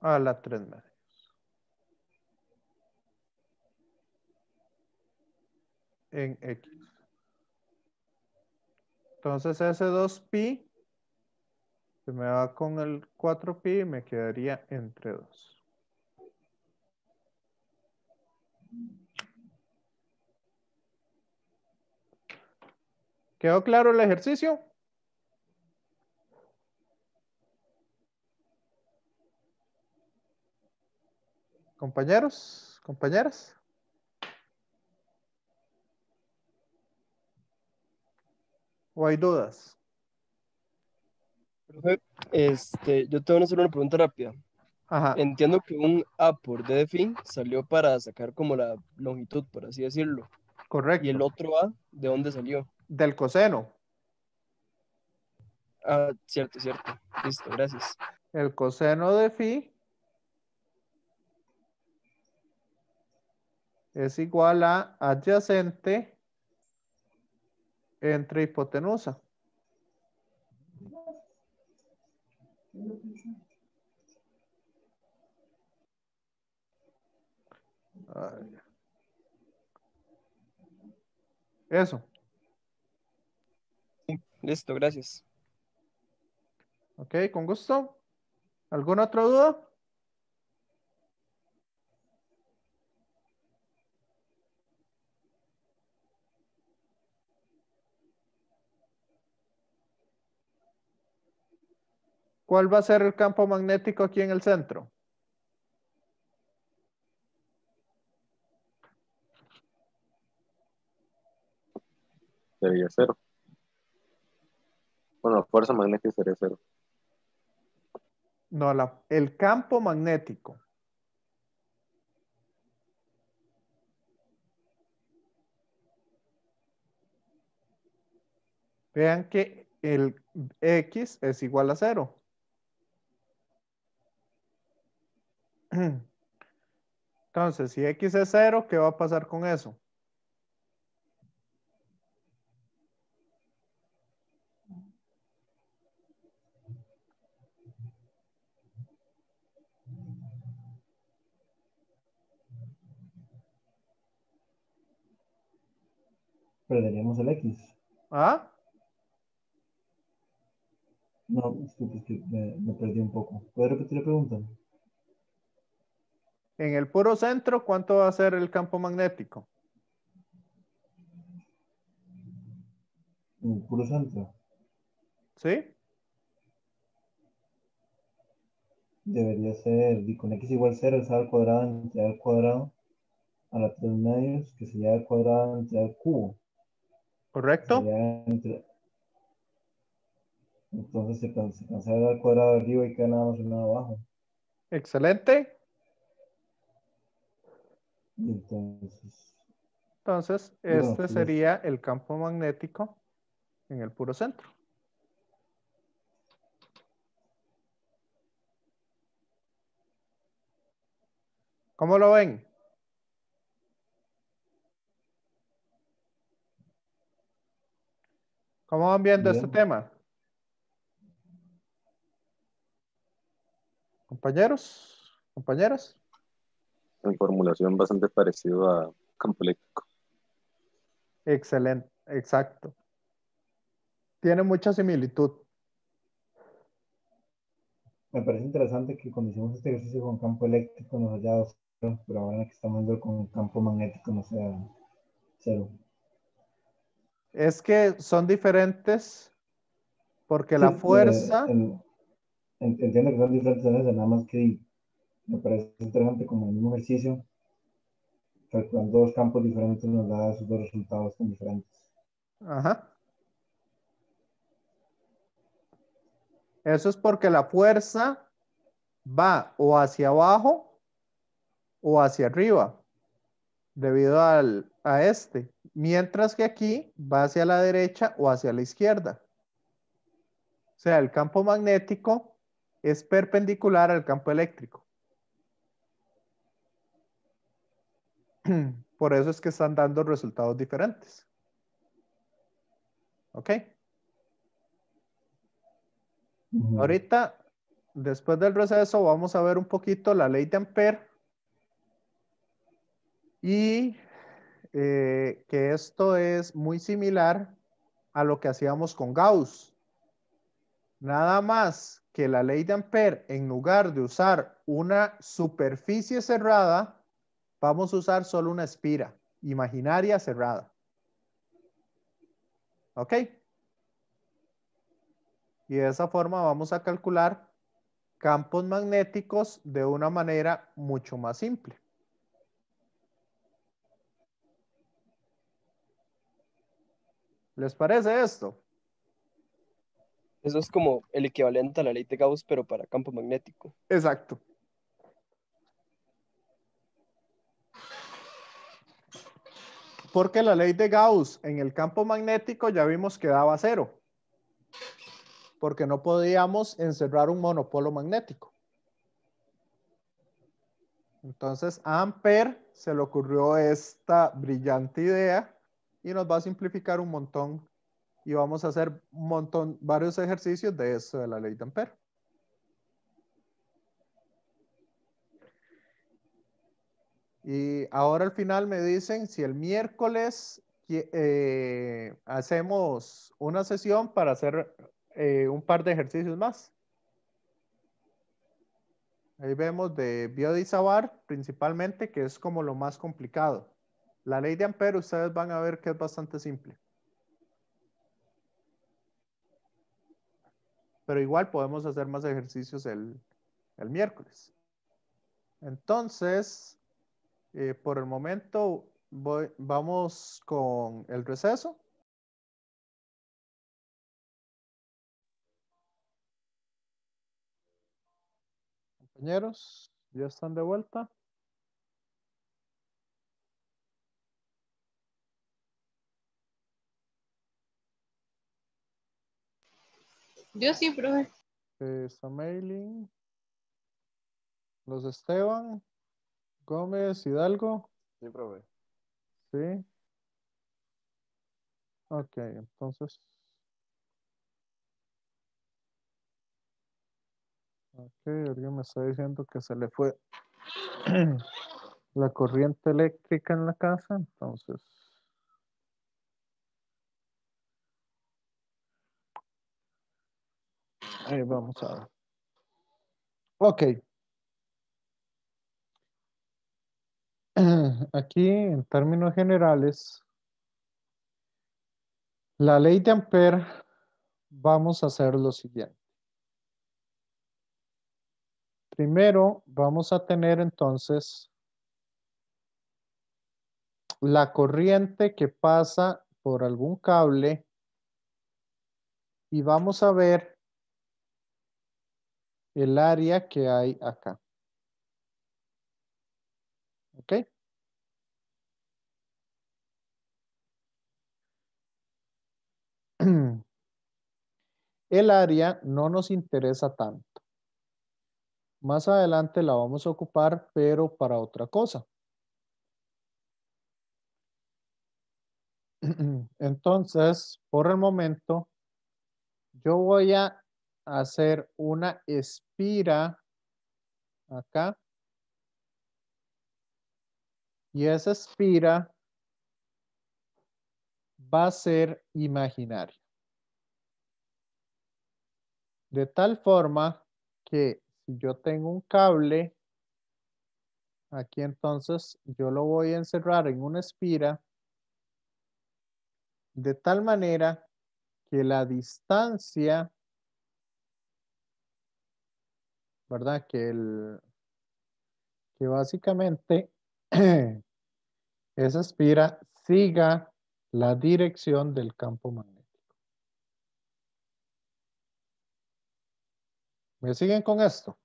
a la 3 medios. En x. Entonces ese 2pi se me va con el 4pi y me quedaría entre 2. ¿Quedó claro el ejercicio? Compañeros, compañeras. ¿O hay dudas? Profe, yo te voy a hacer una pregunta rápida. Ajá, Entiendo que un A por D de phi salió para sacar como la longitud, por así decirlo. ¿Y el correcto. otro A, de dónde salió? Del coseno. Ah, cierto, cierto. Listo, gracias. El coseno de phi es igual a adyacente entre hipotenusa. Ay. Eso. Sí, listo, gracias. Ok, con gusto. ¿Alguna otra duda? ¿Cuál va a ser el campo magnético aquí en el centro? Sería cero. Bueno, la fuerza magnética sería cero. No, el campo magnético. Vean que el X es igual a 0. Entonces, si X es 0, ¿qué va a pasar con eso? Perderíamos el X. ¿Ah? No, es que me perdí un poco. ¿Puedes repetir la pregunta? En el puro centro, ¿cuánto va a ser el campo magnético? En el puro centro. ¿Sí? Debería ser, y con X igual 0 es A al cuadrado entre A al cuadrado a la 3 medios, que sería A al cuadrado entre A al cubo. ¿Correcto? Sería entre, entonces se cancela al cuadrado de arriba y queda nada más un lado abajo. Excelente. Y entonces, Entonces, y bueno, este si es, sería el campo magnético en el puro centro. ¿Cómo lo ven? ¿Cómo van viendo este bien, tema? Compañeros, compañeras. En formulación bastante parecido a campo eléctrico. Excelente, exacto. Tiene mucha similitud. me parece interesante que cuando hicimos este ejercicio con campo eléctrico nos haya dado 0, pero ahora que estamos viendo con campo magnético no sea 0. Es que son diferentes porque Sí, la fuerza, entiendo que son diferentes en eso, nada más que me parece interesante como en el mismo ejercicio, calculando dos campos diferentes nos da esos dos resultados tan diferentes. ajá, eso es porque la fuerza va o hacia abajo o hacia arriba, debido a este, mientras que aquí va hacia la derecha o hacia la izquierda. O sea, el campo magnético es perpendicular al campo eléctrico. Por eso es que están dando resultados diferentes. ¿Ok? Ahorita, después del receso, vamos a ver un poquito la ley de Ampère y que esto es muy similar a lo que hacíamos con Gauss. Nada más que la ley de Ampère, en lugar de usar una superficie cerrada, vamos a usar solo una espira imaginaria cerrada. ¿Ok? Y de esa forma vamos a calcular campos magnéticos de una manera mucho más simple. ¿Les parece esto? Eso es como el equivalente a la ley de Gauss, pero para campo magnético. Exacto. Porque la ley de Gauss en el campo magnético ya vimos que daba 0. porque no podíamos encerrar un monopolo magnético. Entonces a Ampere se le ocurrió esta brillante idea y nos va a simplificar un montón y vamos a hacer varios ejercicios de eso de la ley de Ampere. Y ahora al final me dicen si el miércoles hacemos una sesión para hacer un par de ejercicios más. Ahí vemos de Biot-Savart principalmente, que es como lo más complicado. La ley de Ampere ustedes van a ver que es bastante simple. Pero igual podemos hacer más ejercicios el miércoles. Entonces, por el momento vamos con el receso. Compañeros, ¿ya están de vuelta? Yo sí, profe. Samailing, los Esteban, Gómez, Hidalgo. Sí, profe. Sí. Ok, entonces. Ok, alguien me está diciendo que se le fue la corriente eléctrica en la casa, entonces. Ahí vamos a ver. Ok. Aquí, en términos generales, la ley de Ampere, vamos a hacer lo siguiente. Primero, vamos a tener entonces la corriente que pasa por algún cable y vamos a ver el área que hay acá. ¿Ok? El área no nos interesa tanto. Más adelante la vamos a ocupar, pero para otra cosa. Entonces, por el momento, yo voy a hacer una espira acá. Y esa espira va a ser imaginaria. De tal forma que si yo tengo un cable, aquí entonces yo lo voy a encerrar en una espira de tal manera que la distancia, ¿verdad? Que básicamente esa espira siga la dirección del campo magnético. ¿Me siguen con esto?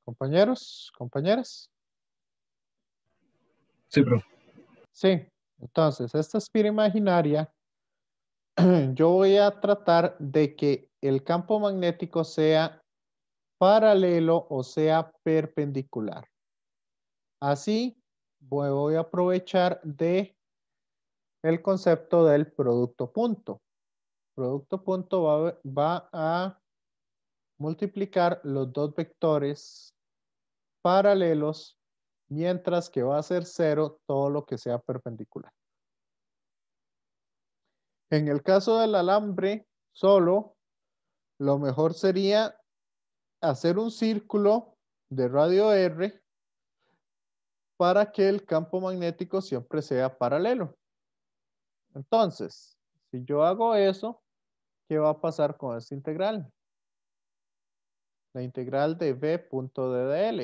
Compañeros, compañeras. Sí, profe. Sí, entonces esta espira imaginaria, yo voy a tratar de que el campo magnético sea paralelo o sea perpendicular. Así voy a aprovechar de el concepto del producto punto. Producto punto va a multiplicar los dos vectores paralelos, mientras que va a ser cero todo lo que sea perpendicular. En el caso del alambre solo, lo mejor sería hacer un círculo de radio R para que el campo magnético siempre sea paralelo. Entonces, si yo hago eso, ¿qué va a pasar con esta integral? La integral de v punto ddl.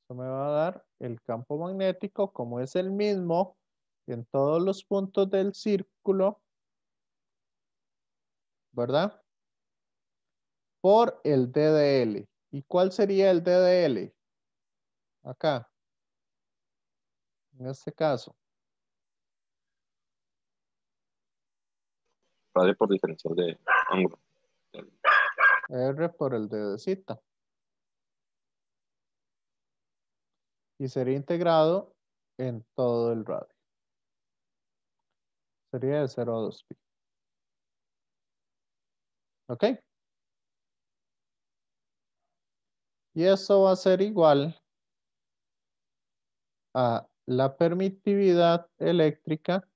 Eso me va a dar el campo magnético, como es el mismo en todos los puntos del círculo, ¿verdad? Por el ddl. ¿Y cuál sería el ddl? Acá, en este caso. radio por diferencial de ángulo. R por el d de zeta. Y sería integrado en todo el radio. Sería de 0 a 2pi. ¿Ok? Y eso va a ser igual a la permitividad eléctrica,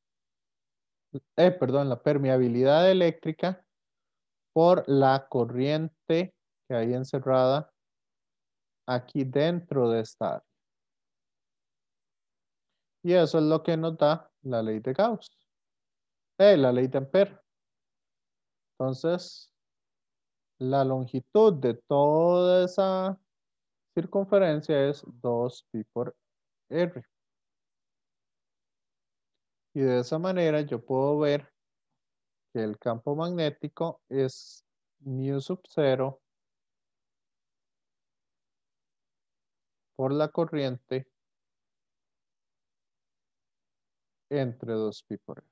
perdón, la permeabilidad eléctrica por la corriente que hay encerrada aquí dentro de esta área. Y eso es lo que nos da la ley de Gauss. La ley de Ampère. Entonces, la longitud de toda esa circunferencia es 2pi por r. Y de esa manera yo puedo ver que el campo magnético es mu sub 0 por la corriente entre 2pi por r.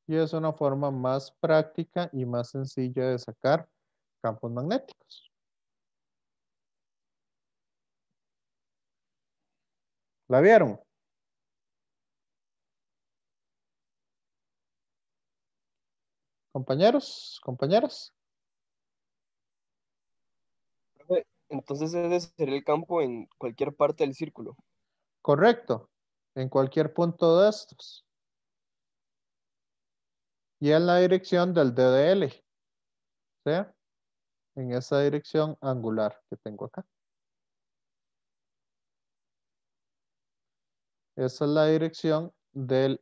Y es una forma más práctica y más sencilla de sacar campos magnéticos. ¿La vieron? Compañeros, compañeras. Entonces ese sería el campo en cualquier parte del círculo. Correcto. En cualquier punto de estos. Y en la dirección del DDL. O sea, en esa dirección angular que tengo acá. Esa es la dirección del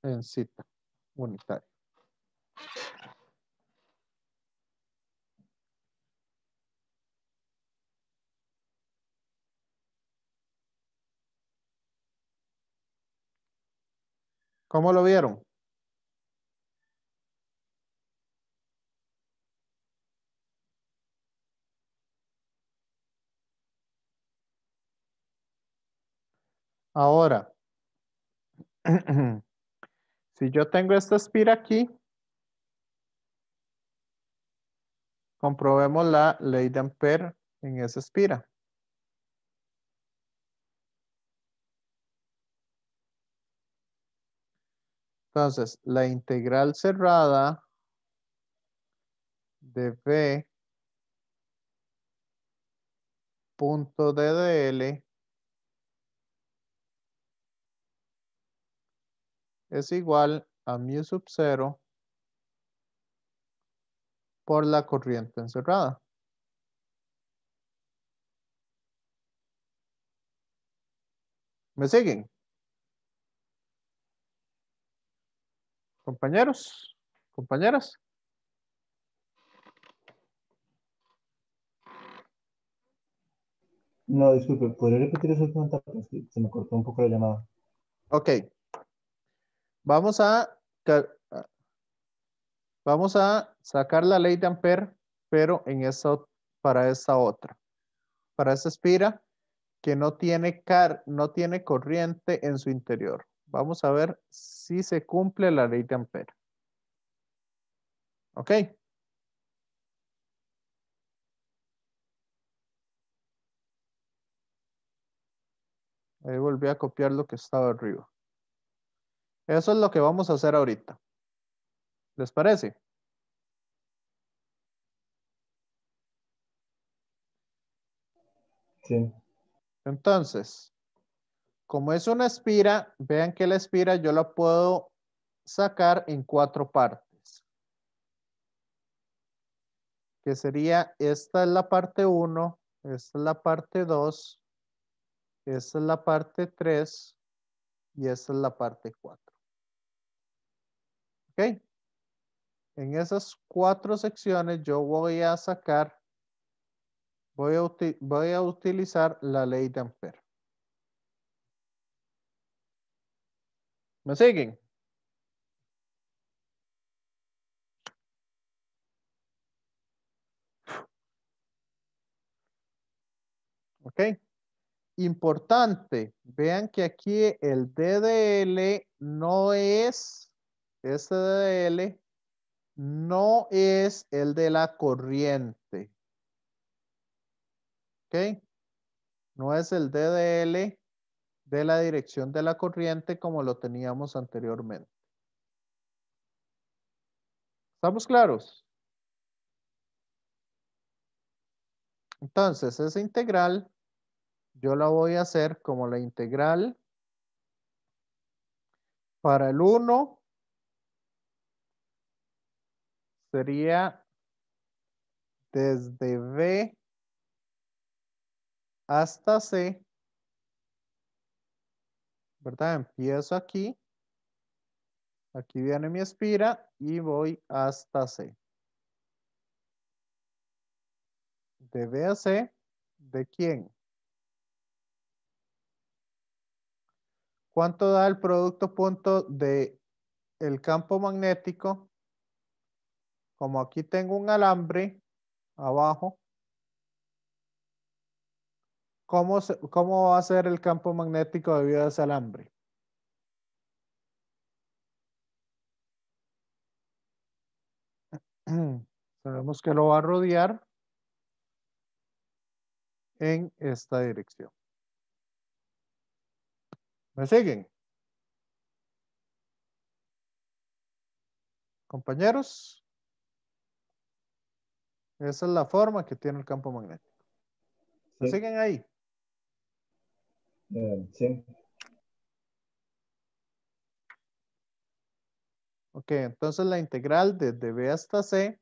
en cita unitario. ¿Cómo lo vieron? Ahora, si yo tengo esta espira aquí, comprobemos la ley de Ampère en esa espira. Entonces, la integral cerrada de V punto DDL es igual a mu sub 0 por la corriente encerrada. ¿Me siguen? Compañeros, compañeras. No, disculpe, ¿podría repetir esa última etapa? Es que se me cortó un poco la llamada. Ok. Vamos a, vamos a sacar la ley de Ampère, pero en esa, para esa otra. Para esa espira que no tiene, no tiene corriente en su interior. Vamos a ver si se cumple la ley de Ampère. ¿Ok? Ahí volví a copiar lo que estaba arriba. Eso es lo que vamos a hacer ahorita. ¿Les parece? Sí. Entonces, como es una espira, vean que la espira yo la puedo sacar en 4 partes. Que sería, esta es la parte 1, esta es la parte 2, esta es la parte 3 y esta es la parte 4. ¿Ok? En esas 4 secciones yo voy a sacar, voy a utilizar la ley de Ampère. ¿Me siguen? ¿Ok? Importante, vean que aquí el DDL no es, este DDL no es el de la corriente. ¿Ok? No es el DDL de la dirección de la corriente como lo teníamos anteriormente. ¿Estamos claros? Entonces, esa integral yo la voy a hacer como la integral para el 1 sería desde B hasta C, ¿verdad? Empiezo aquí, aquí viene mi espira y voy hasta C. De B a C, ¿de quién? ¿Cuánto da el producto punto de el campo magnético? Como aquí tengo un alambre abajo, ¿cómo va a ser el campo magnético debido a ese alambre? Sabemos que lo va a rodear en esta dirección. ¿Me siguen? Compañeros, esa es la forma que tiene el campo magnético. ¿Me Sí. siguen ahí? Sí. Ok, entonces la integral desde B hasta C,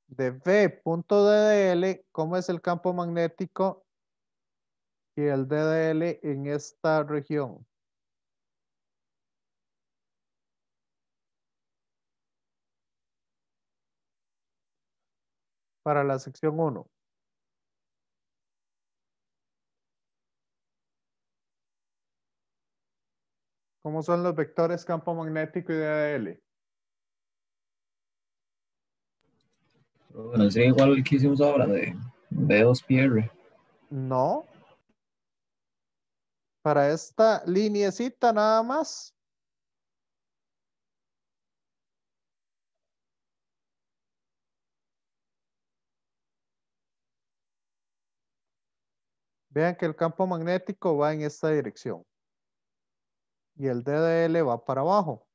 de V punto DDL, ¿cómo es el campo magnético y el DDL en esta región? Para la sección 1. ¿Cómo son los vectores campo magnético y DDL? Bueno, sería igual el que hicimos ahora de B2PR. No. Para esta lineecita nada más. Vean que el campo magnético va en esta dirección. Y el DDL va para abajo.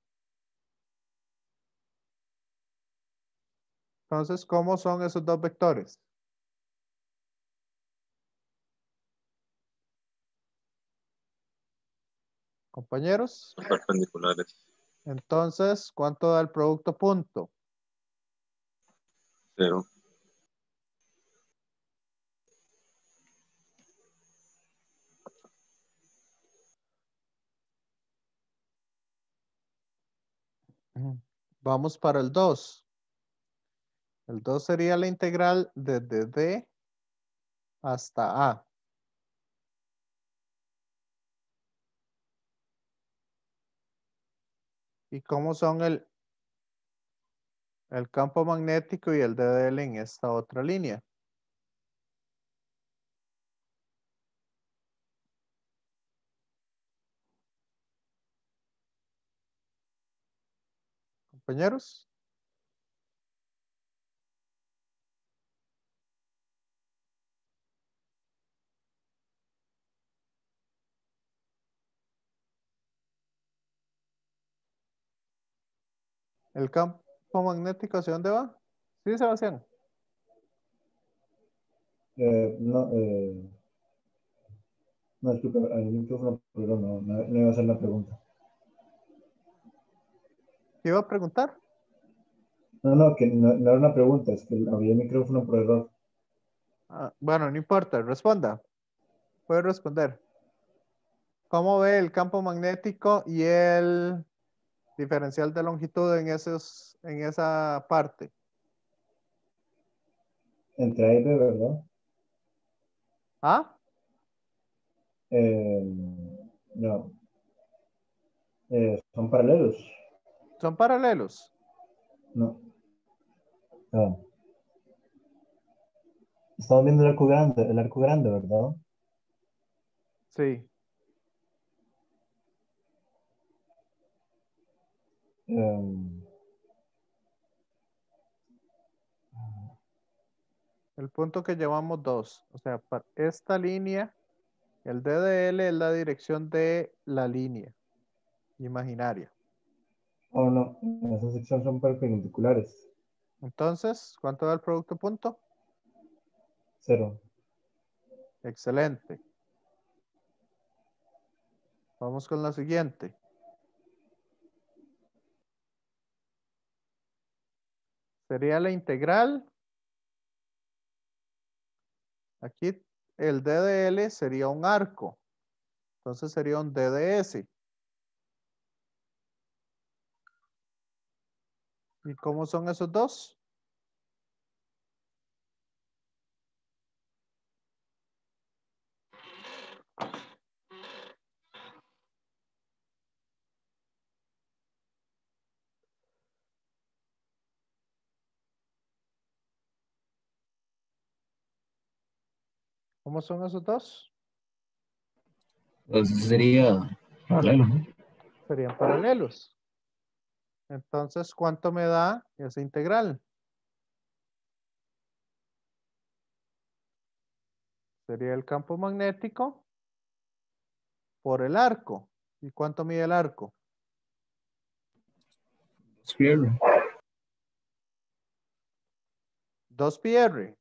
Entonces, ¿cómo son esos dos vectores? Compañeros. Son perpendiculares. Entonces, ¿cuánto da el producto punto? 0. Vamos para el 2. El 2 sería la integral desde D hasta A. ¿Y cómo son el campo magnético y el DDL en esta otra línea? Compañeros. ¿El campo magnético hacia dónde va? Sí, Sebastián. No, no, disculpe, el micrófono, perdón, no iba a hacer la pregunta. ¿Qué iba a preguntar? No, que no era una pregunta, es que había el micrófono por error. Ah, bueno, no importa, responda. Puede responder. ¿Cómo ve el campo magnético y el diferencial de longitud en esa parte? Entre A y B, ¿verdad? ¿Ah? No, son paralelos. ¿Son paralelos? No. Estamos viendo el arco grande, ¿verdad? Sí. em, El punto que llevamos 2. O sea, para esta línea, el DDL es la dirección de la línea imaginaria. oh, no, en esa sección son perpendiculares. Entonces, ¿cuánto da el producto punto? 0. Excelente. Vamos con la siguiente. Sería la integral. Aquí el DDL sería un arco. Entonces sería un DDS. ¿Y cómo son esos dos? ¿Cómo son esos dos? Entonces sería paralelo, ¿no? Serían paralelos. Entonces, ¿cuánto me da esa integral? Sería el campo magnético por el arco. ¿Y cuánto mide el arco? 2πr. 2πr.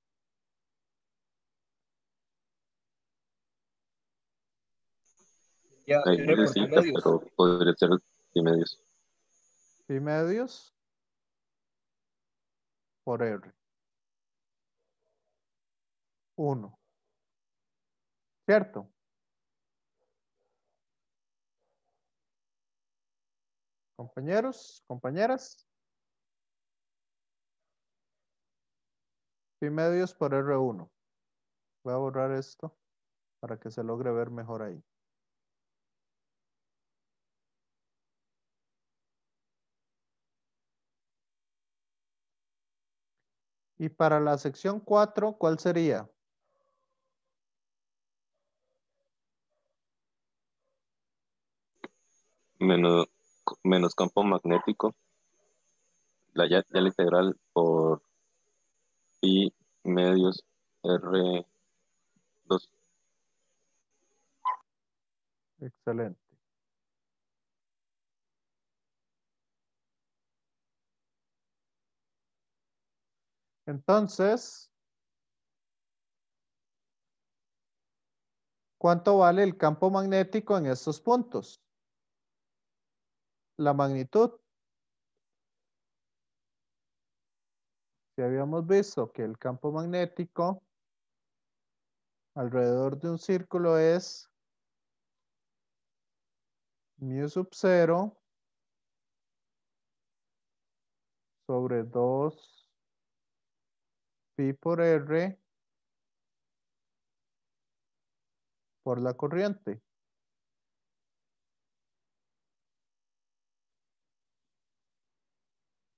Ya, Ahí R por pi necesita, medios. pero podría ser pi medios. Pi medios por r. 1. ¿Cierto? Compañeros, compañeras. Pi medios por R1. Voy a borrar esto para que se logre ver mejor ahí. Y para la sección 4, ¿cuál sería? Menos, menos campo magnético. Ya la integral por pi medios R2. Excelente. Entonces, ¿cuánto vale el campo magnético en estos puntos? La magnitud. Si habíamos visto que el campo magnético alrededor de un círculo es mu sub 0 sobre 2 pi por r por la corriente.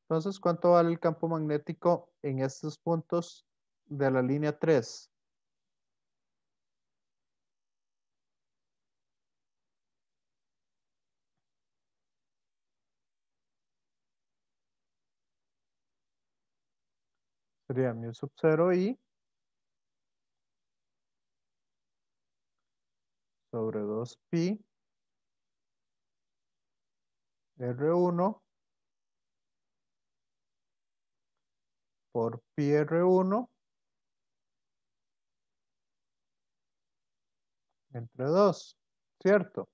Entonces, ¿cuánto vale el campo magnético en estos puntos de la línea 3? Sería mu sub 0 i sobre 2 pi R1 por pi R1 entre 2, ¿cierto?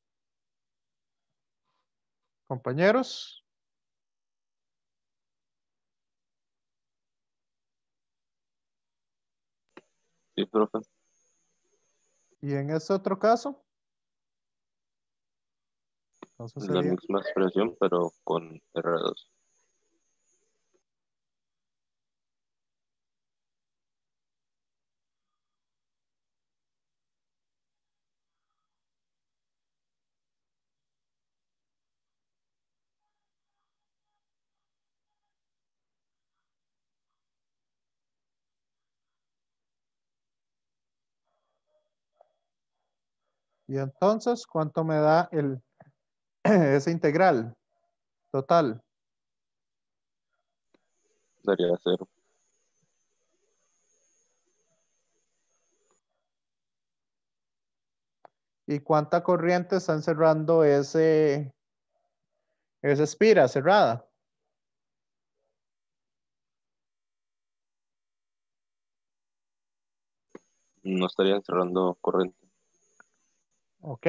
Compañeros, Sí, profe. y en este otro caso, entonces Es la sería, misma expresión, pero con R2. Y entonces, ¿cuánto me da esa integral total? Daría 0. ¿Y cuánta corriente está encerrando esa espira cerrada? No estaría encerrando corriente. ¿Ok?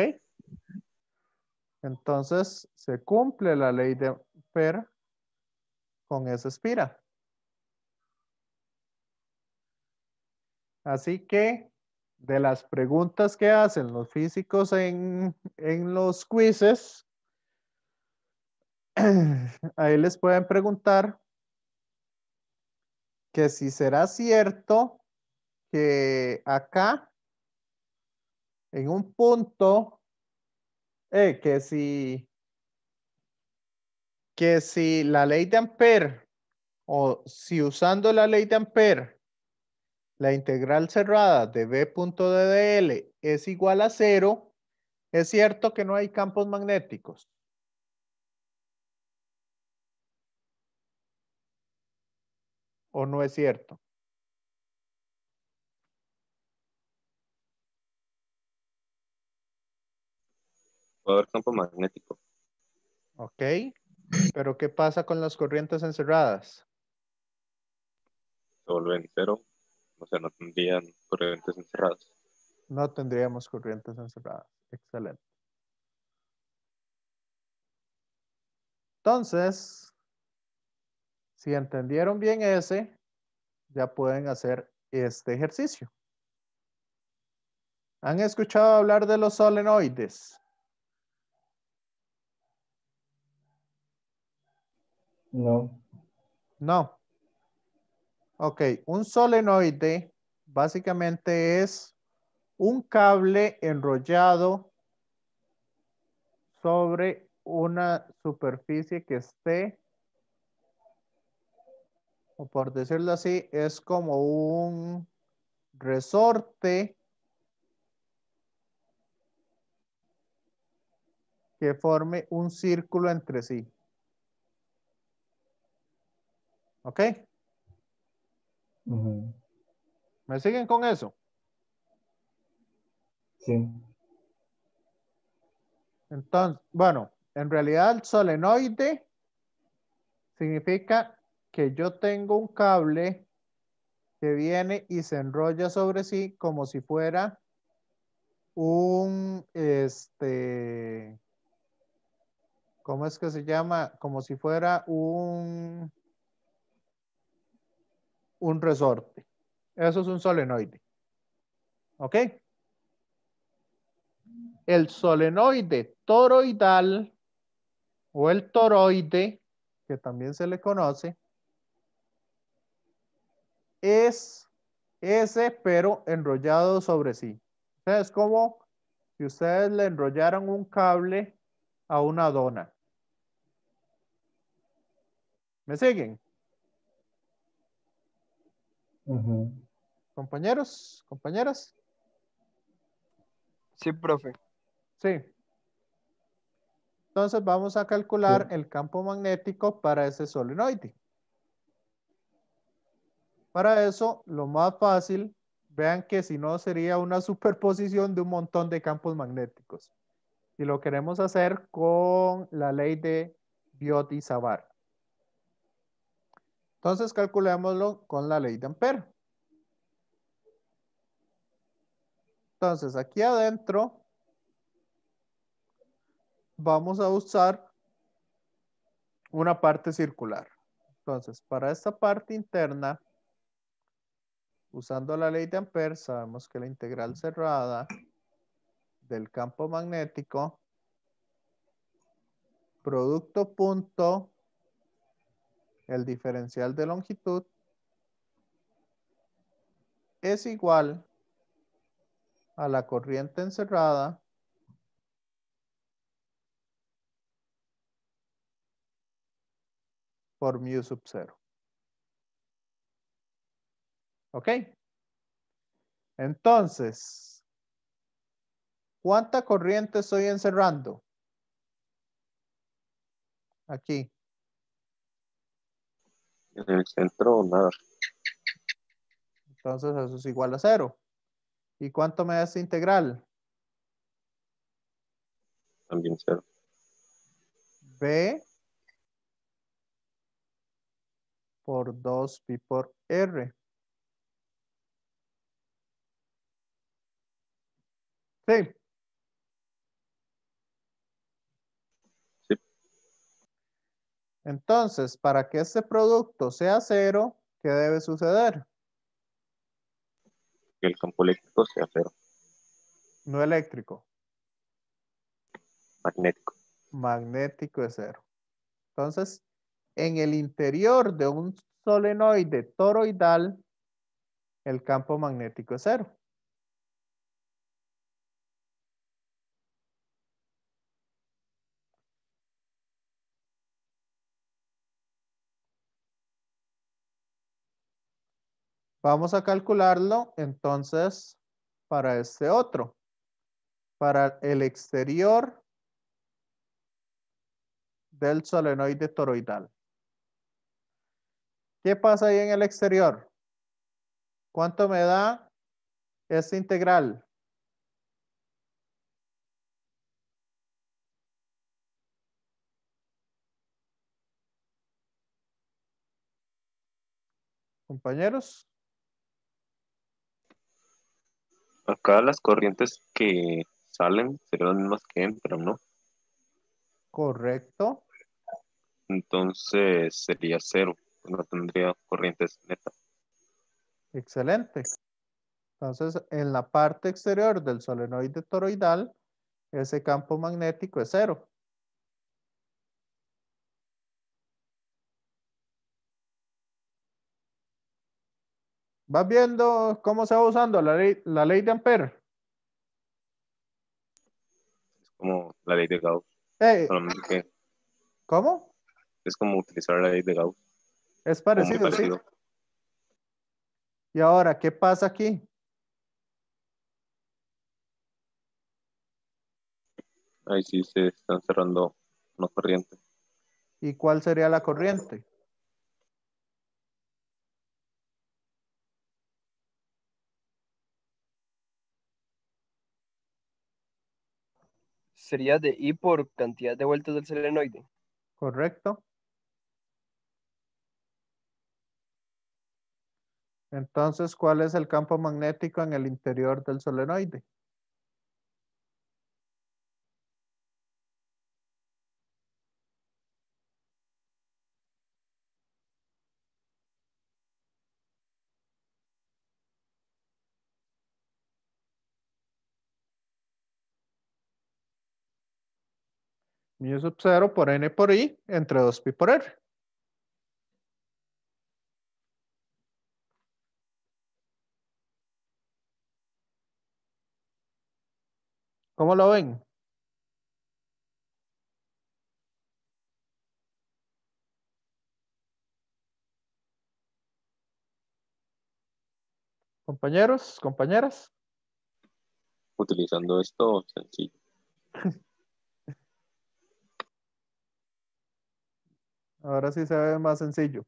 Entonces, se cumple la ley de Ampere con esa espira. Así que, de las preguntas que hacen los físicos en los quizzes, ahí les pueden preguntar que si será cierto que acá, en un punto, que si la ley de Ampere o si usando la ley de Ampere la integral cerrada de B punto de dl es igual a 0, es cierto que no hay campos magnéticos. ¿O no es cierto? Puede haber campo magnético. Ok. Pero ¿qué pasa con las corrientes encerradas? Se vuelven 0. O sea, no tendrían corrientes encerradas. No tendríamos corrientes encerradas. Excelente. Entonces, si entendieron bien ese, ya pueden hacer este ejercicio. ¿Han escuchado hablar de los solenoides? No. No. Ok, un solenoide básicamente es un cable enrollado sobre una superficie que esté, o por decirlo así, es como un resorte que forme un círculo entre sí. ¿Ok? Ujú. ¿Me siguen con eso? Sí. Entonces, bueno, en realidad el solenoide significa que yo tengo un cable que viene y se enrolla sobre sí como si fuera un, ¿cómo es que se llama? Como si fuera un resorte. Eso es un solenoide. ¿Ok? El solenoide toroidal o el toroide, que también se le conoce, es ese pero enrollado sobre sí. O sea, es como si ustedes le enrollaran un cable a una dona. ¿Me siguen? Ujú. Compañeros, compañeras. Sí, profe. Sí. Entonces vamos a Sí. calcular el campo magnético para ese solenoide. Para eso, lo más fácil, vean que si no sería una superposición de un montón de campos magnéticos. Y lo queremos hacer con la ley de Biot y Savart. Entonces calculémoslo con la ley de Ampere. Entonces aquí adentro vamos a usar una parte circular. Entonces para esta parte interna, usando la ley de Ampere, sabemos que la integral cerrada del campo magnético, producto punto, el diferencial de longitud, es igual a la corriente encerrada por mu sub 0. ¿Ok? Entonces, ¿Cuánta corriente estoy encerrando? Aquí. En el centro, nada. Entonces eso es igual a 0. ¿Y cuánto me da esta integral? También 0. B por 2pi por R. Sí. Sí. Entonces, para que este producto sea 0, ¿qué debe suceder? Que el campo eléctrico sea 0. No eléctrico, Magnético. magnético es 0. Entonces, en el interior de un solenoide toroidal, el campo magnético es 0. Vamos a calcularlo entonces para este otro. Para el exterior del solenoide toroidal. ¿Qué pasa ahí en el exterior? ¿Cuánto me da esta integral? Compañeros. Acá las corrientes que salen serían las mismas que entran, ¿no? Correcto. Entonces sería 0. No tendría corrientes netas. Excelente. Entonces, en la parte exterior del solenoide toroidal, ese campo magnético es 0. ¿Vas viendo cómo se va usando la ley de Ampere? Es como la ley de Gauss. Eh, Solamente que ¿Cómo? es como utilizar la ley de Gauss. Es O muy parecido, sí. parecido. Y ahora, ¿qué pasa aquí? Ahí sí se están cerrando una corriente. ¿Y cuál sería la corriente? Sería de I por cantidad de vueltas del solenoide. ¿Correcto? Entonces, ¿cuál es el campo magnético en el interior del solenoide? Mu sub 0 por n por i entre 2pi por r. ¿Cómo lo ven? Compañeros, compañeras. Utilizando esto sencillo. Ahora sí se ve más sencillo.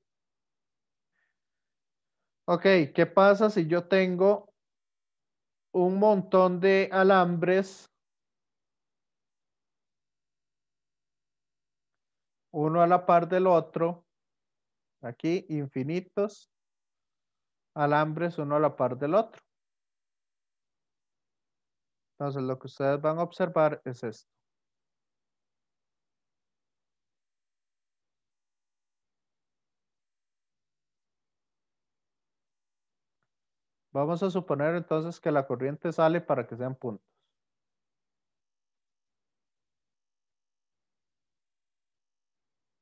Ok, ¿qué pasa si yo tengo un montón de alambres, uno a la par del otro? Aquí, infinitos alambres, uno a la par del otro. Entonces, lo que ustedes van a observar es esto. Vamos a suponer entonces que la corriente sale para que sean puntos.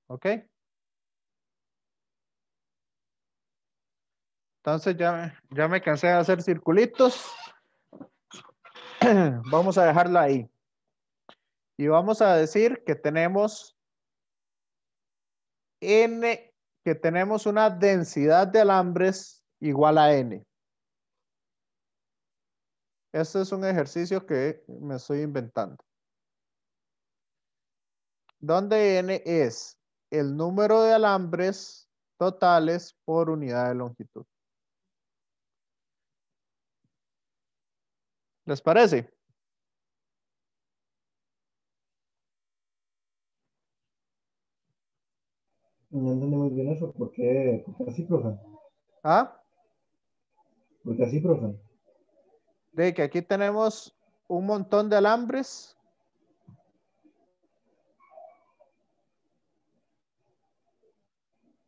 ¿Ok? Entonces ya me cansé de hacer circulitos. Vamos a dejarla ahí. Y vamos a decir que tenemos N, que tenemos una densidad de alambres igual a N. Este es un ejercicio que me estoy inventando. Donde n es el número de alambres totales por unidad de longitud. ¿Les parece? No entendí muy bien eso. ¿Por qué así, profe? ¿Ah? ¿Por qué así, profe? De que aquí tenemos un montón de alambres.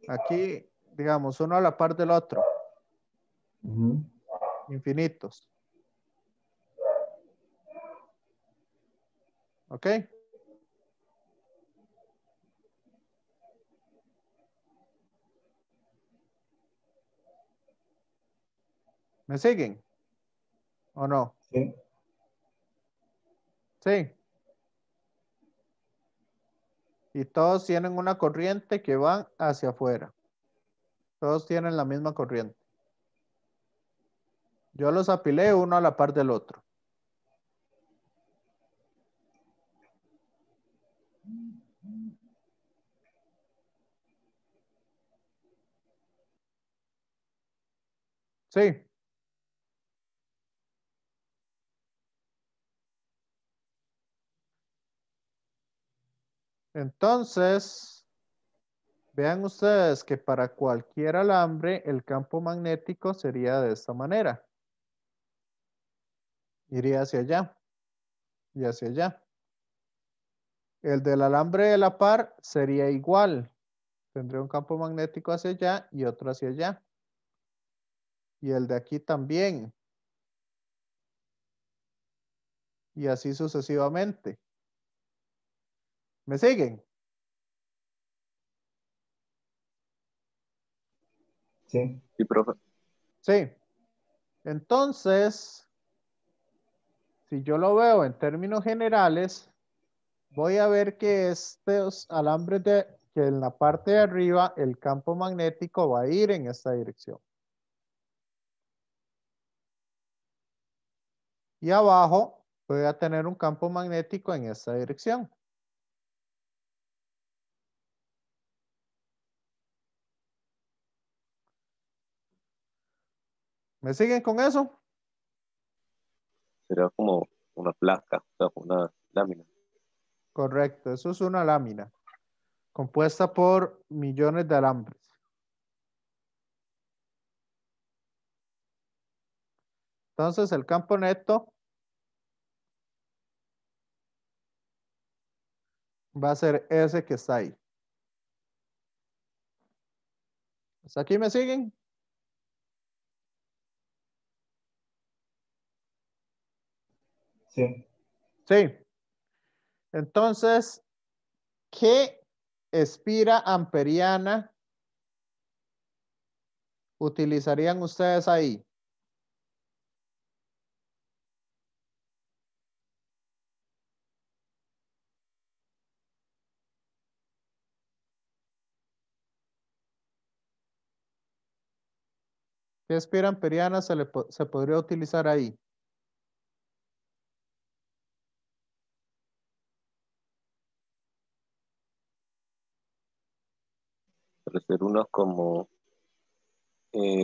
Aquí, digamos, uno a la par del otro. Ujú. Infinitos. ¿Ok? ¿Me siguen? ¿O no? Sí, Sí. Y todos tienen una corriente que va hacia afuera. Todos tienen la misma corriente. Yo los apilé uno a la par del otro. Sí. Entonces, vean ustedes que para cualquier alambre el campo magnético sería de esta manera. Iría hacia allá y hacia allá. El del alambre de la par sería igual. Tendría un campo magnético hacia allá y otro hacia allá. Y el de aquí también. Y así sucesivamente. ¿Me siguen? sí, Sí, profe. Sí. Entonces, si yo lo veo en términos generales, voy a ver que estos alambres que en la parte de arriba el campo magnético va a ir en esta dirección. Y abajo voy a tener un campo magnético en esta dirección. ¿Me siguen con eso? Sería como una placa, o sea, una lámina. Correcto, eso es una lámina compuesta por millones de alambres. Entonces el campo neto va a ser ese que está ahí. ¿Hasta aquí me siguen? sí. Sí. Entonces, ¿qué espira amperiana utilizarían ustedes ahí? ¿Qué espira amperiana se podría utilizar ahí? Suele ser uno como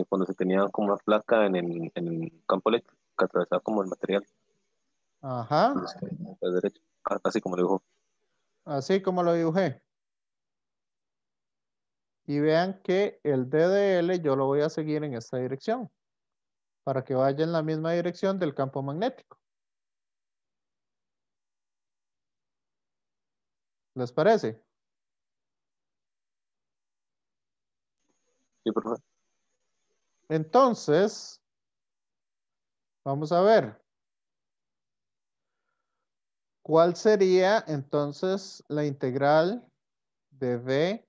cuando se tenía como una placa en el campo eléctrico que atravesaba como el material. Ajá, De derecho, así como lo dijo. así como lo dibujé. Y vean que el DDL yo lo voy a seguir en esta dirección para que vaya en la misma dirección del campo magnético. ¿Les parece? Sí, profe. Entonces, vamos a ver. ¿Cuál sería entonces la integral de V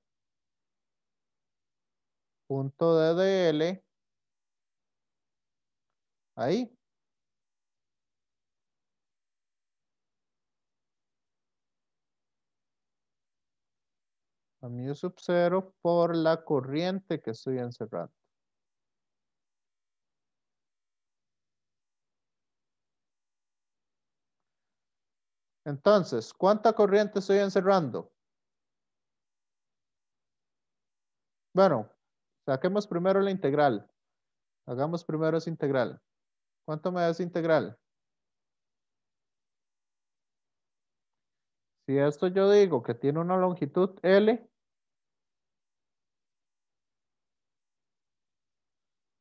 punto DDL ahí? A mu sub 0 por la corriente que estoy encerrando. Entonces, ¿cuánta corriente estoy encerrando? Bueno, saquemos primero la integral. Hagamos primero esa integral. ¿Cuánto me da esa integral? Si esto yo digo que tiene una longitud L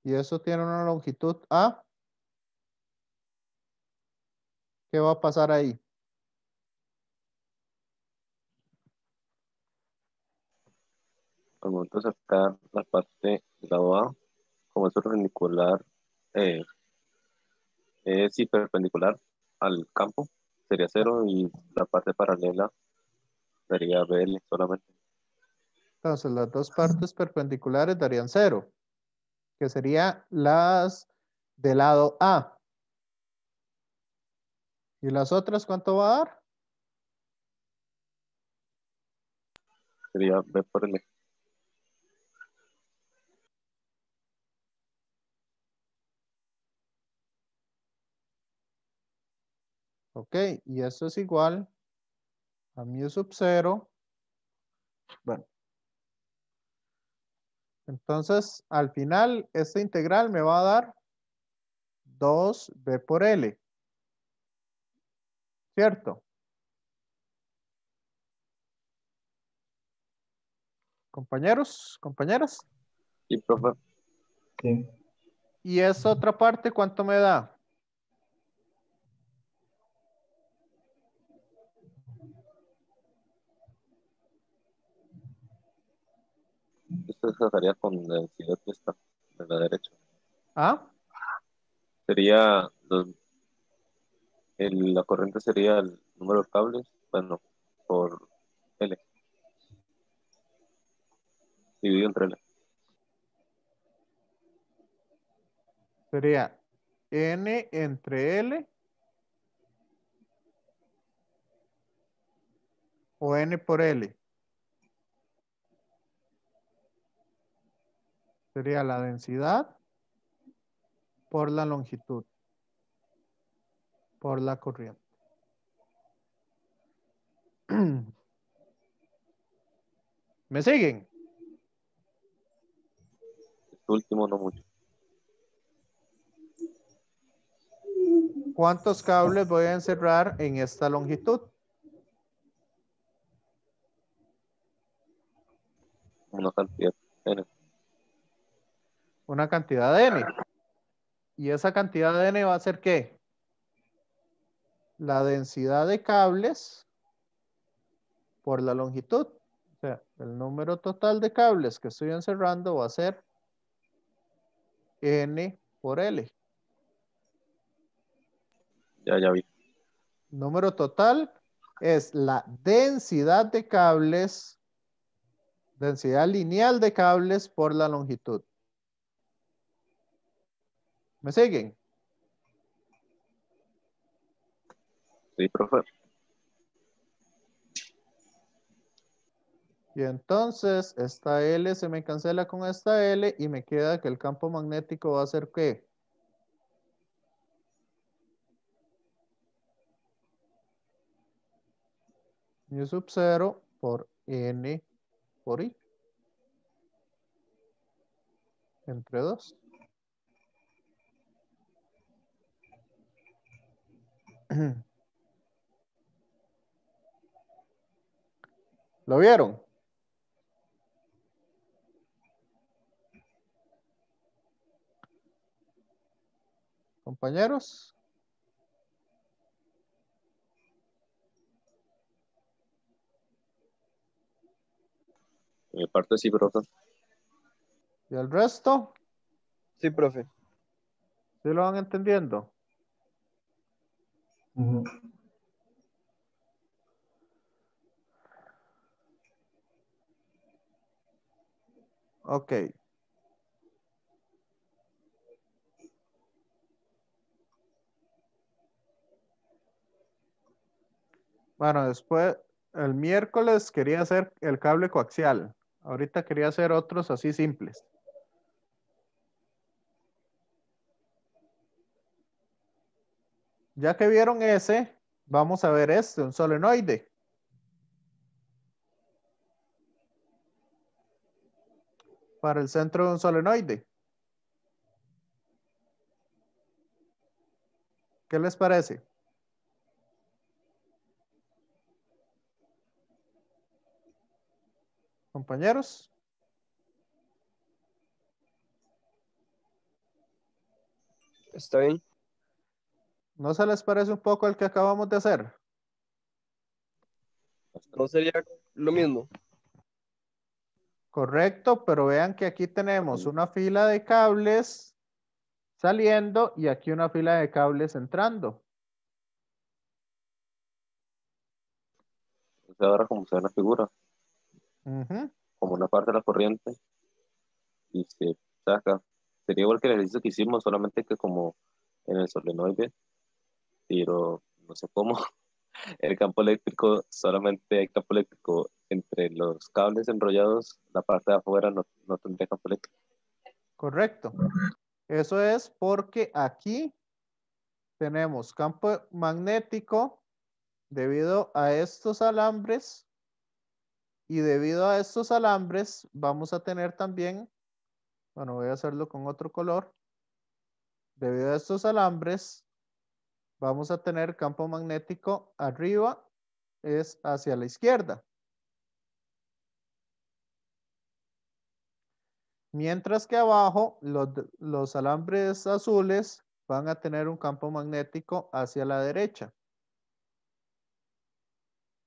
y eso tiene una longitud A, ¿qué va a pasar ahí? Al momento de sacar la parte del lado A, como es perpendicular, eh, es hiperperpendicular al campo, sería 0 y la parte paralela sería BL solamente. Entonces, las dos partes perpendiculares darían 0, que serían las del lado A. ¿Y las otras cuánto va a dar? Sería B por L. Ok, y eso es igual a mu sub 0. Bueno, entonces al final esta integral me va a dar 2b por L, ¿cierto? Compañeros, compañeras. Y profe, Sí. ¿Y esa otra parte cuánto me da? esto se haría con la densidad que está de la derecha. ¿Ah? Sería, la corriente sería el número de cables, bueno, por L, dividido entre L. Sería N entre L o N por L. Sería la densidad por la longitud, por la corriente. ¿Me siguen? Este último no mucho. ¿Cuántos cables voy a encerrar en esta longitud? Una cantidad N. Una cantidad de N. ¿Y esa cantidad de N va a ser qué? La densidad de cables por la longitud. O sea, el número total de cables que estoy encerrando va a ser N por L. Ya vi. Número total es la densidad de cables, densidad lineal de cables por la longitud. ¿Me siguen? Sí, profe. Y entonces esta L se me cancela con esta L y me queda que el campo magnético va a ser ¿qué? Mu sub 0 por N por I. Entre 2. ¿Lo vieron? Compañeros. Mi parte sí, profe. ¿Y el resto? Sí, profe. ¿Sí lo van entendiendo? Ujú. Ok. Bueno, después, el miércoles quería hacer el cable coaxial. Ahorita quería hacer otros así simples. Ya que vieron ese, Vamos a ver un solenoide. Para el centro de un solenoide. ¿Qué les parece? Compañeros. Está bien. ¿No se les parece un poco el que acabamos de hacer? No sería lo mismo. Correcto, pero vean que aquí tenemos una fila de cables saliendo y aquí una fila de cables entrando. O sea, ahora como se ve en la figura, Ujú, como una parte de la corriente y se saca. Sería igual que el ejercicio que hicimos, solamente que como en el solenoide, pero no sé cómo, el campo eléctrico, solamente hay campo eléctrico entre los cables enrollados, la parte de afuera no tendría campo eléctrico. correcto. Eso es porque aquí tenemos campo magnético debido a estos alambres y debido a estos alambres vamos a tener también, bueno, voy a hacerlo con otro color. Debido a estos alambres vamos a tener campo magnético arriba es hacia la izquierda. Mientras que abajo los alambres azules van a tener un campo magnético hacia la derecha.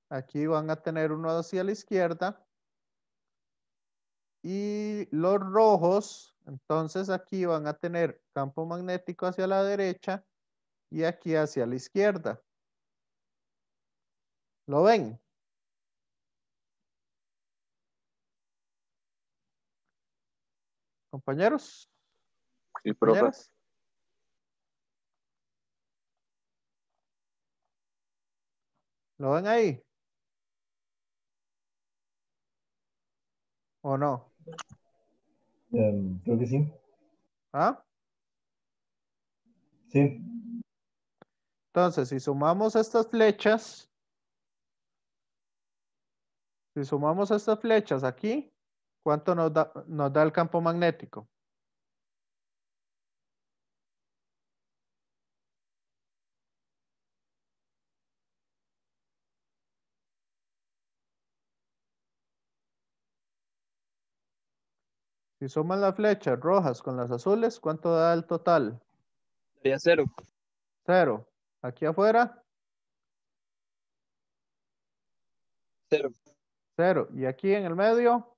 Aquí van a tener uno hacia la izquierda. Y los rojos, entonces aquí van a tener campo magnético hacia la derecha y aquí hacia la izquierda. ¿Lo ven? Compañeros, Sí, profe. compañeras. ¿Lo ven ahí? ¿O no? Creo que sí. ¿Ah? Sí. Entonces, si sumamos estas flechas, aquí, ¿cuánto nos da el campo magnético? Si suman las flechas rojas con las azules, ¿cuánto da el total? Sería 0. 0. Aquí afuera, 0. 0. Y aquí en el medio,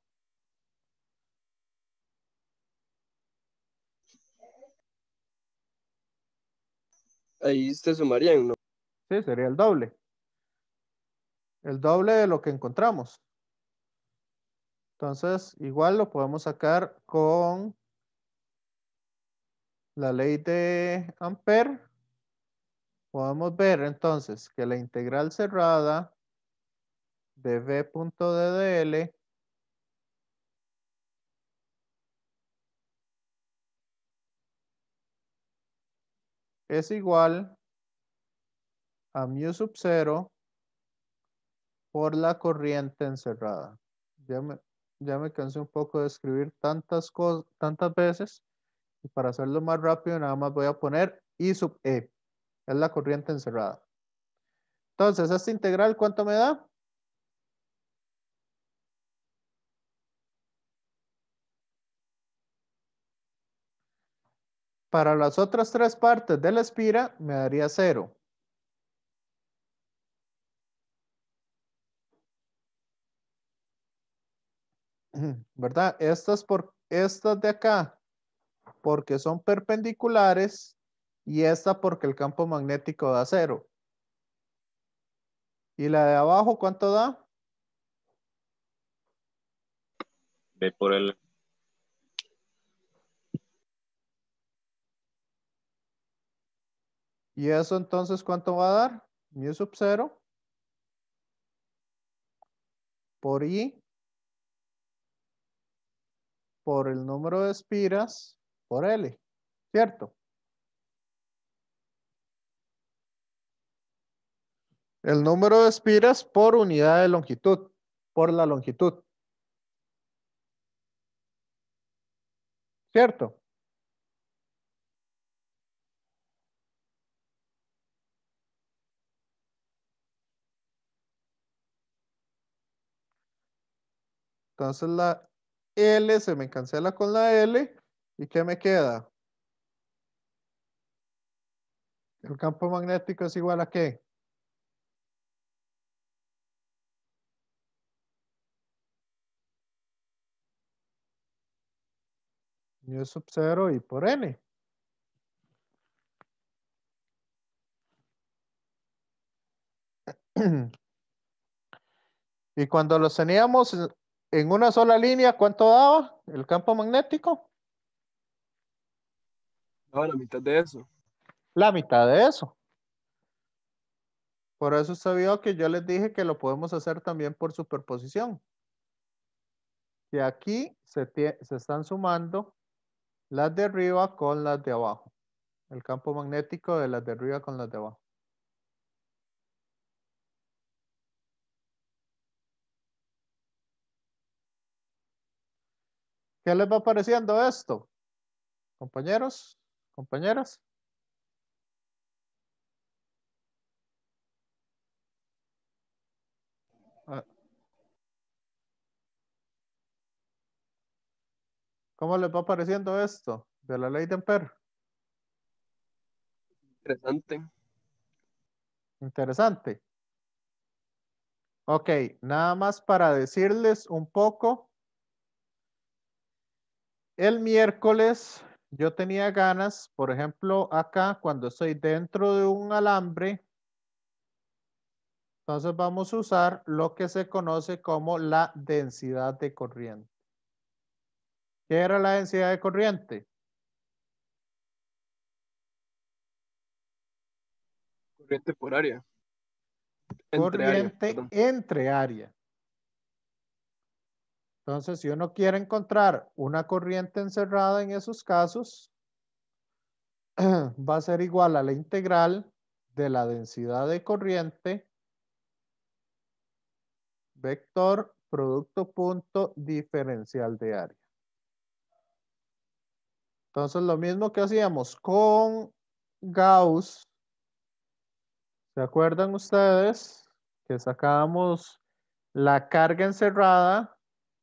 Ahí se sumarían, ¿no? sí, sería el doble. El doble de lo que encontramos. Entonces, igual lo podemos sacar con la ley de Ampere. Podemos ver entonces que la integral cerrada de v punto ddl es igual a mu sub 0 por la corriente encerrada. Ya me cansé un poco de escribir tantas cosas, tantas veces. Y para hacerlo más rápido, nada más voy a poner I sub E. Es la corriente encerrada. Entonces, esta integral, ¿cuánto me da? Para las otras tres partes de la espira, me daría 0. ¿Verdad? Estas de acá, porque son perpendiculares, y esta porque el campo magnético da 0. ¿Y la de abajo cuánto da? Ve por el ¿Y eso entonces cuánto va a dar? Mu sub 0 por I por el número de espiras por L, ¿cierto? El número de espiras por unidad de longitud, por la longitud. ¿Cierto? Entonces la L se me cancela con la L. ¿Y qué me queda? El campo magnético es igual a ¿qué? Mu sub 0 y por N. Y cuando los teníamos en una sola línea, ¿cuánto daba el campo magnético? Daba la mitad de eso. La mitad de eso. Por eso se vio que yo les dije que lo podemos hacer también por superposición. Y aquí se están sumando las de arriba con las de abajo. El campo magnético de las de arriba con las de abajo. ¿Qué les va pareciendo esto? Compañeros, compañeras. Ah, ¿cómo les va pareciendo esto de la ley de Ampère? Interesante. Interesante. Ok, nada más para decirles un poco. El miércoles yo tenía ganas, por ejemplo, acá cuando estoy dentro de un alambre, entonces vamos a usar lo que se conoce como la densidad de corriente. ¿Qué era la densidad de corriente? Corriente por área. Entre área, Corriente perdón. entre área. Entonces, si uno quiere encontrar una corriente encerrada en esos casos, va a ser igual a la integral de la densidad de corriente vector producto punto diferencial de área. Entonces, lo mismo que hacíamos con Gauss, ¿se acuerdan ustedes que sacábamos la carga encerrada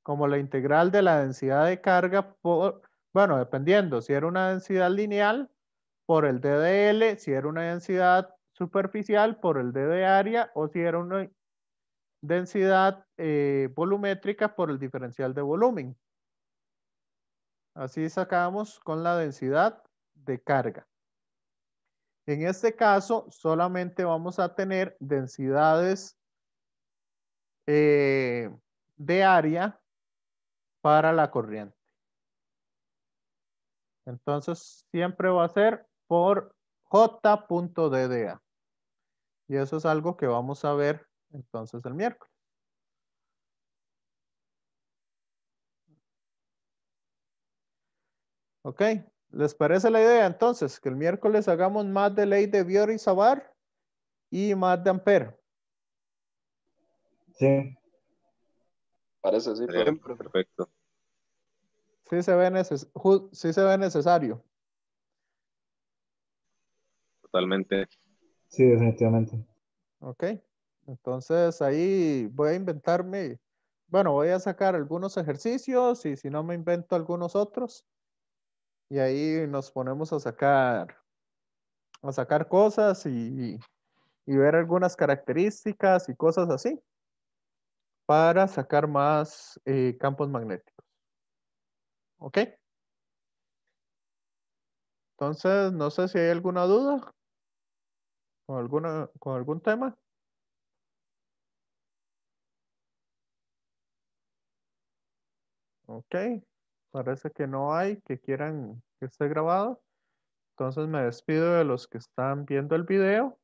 como la integral de la densidad de carga por, bueno, dependiendo si era una densidad lineal por el d de L, si era una densidad superficial por el d de área o si era una densidad volumétrica por el diferencial de volumen. Así sacamos con la densidad de carga. En este caso, solamente vamos a tener densidades de área para la corriente. Entonces, siempre va a ser por J.dda. Y eso es algo que vamos a ver entonces el miércoles. ¿Ok? ¿Les parece la idea entonces? Que el miércoles hagamos más de ley de Biot-Savart y más de Ampère. Sí, Parece, sí, Bien, profe. perfecto. Sí se ve necesario. Totalmente. sí, definitivamente. ¿Ok? Entonces ahí voy a inventarme, bueno, voy a sacar algunos ejercicios y si no me invento algunos otros. Y ahí nos ponemos a sacar cosas y ver algunas características y cosas así para sacar más campos magnéticos. ¿Ok? Entonces, no sé si hay alguna duda con algún tema. Ok. Parece que no hay que quieran que esté grabado. Entonces me despido de los que están viendo el video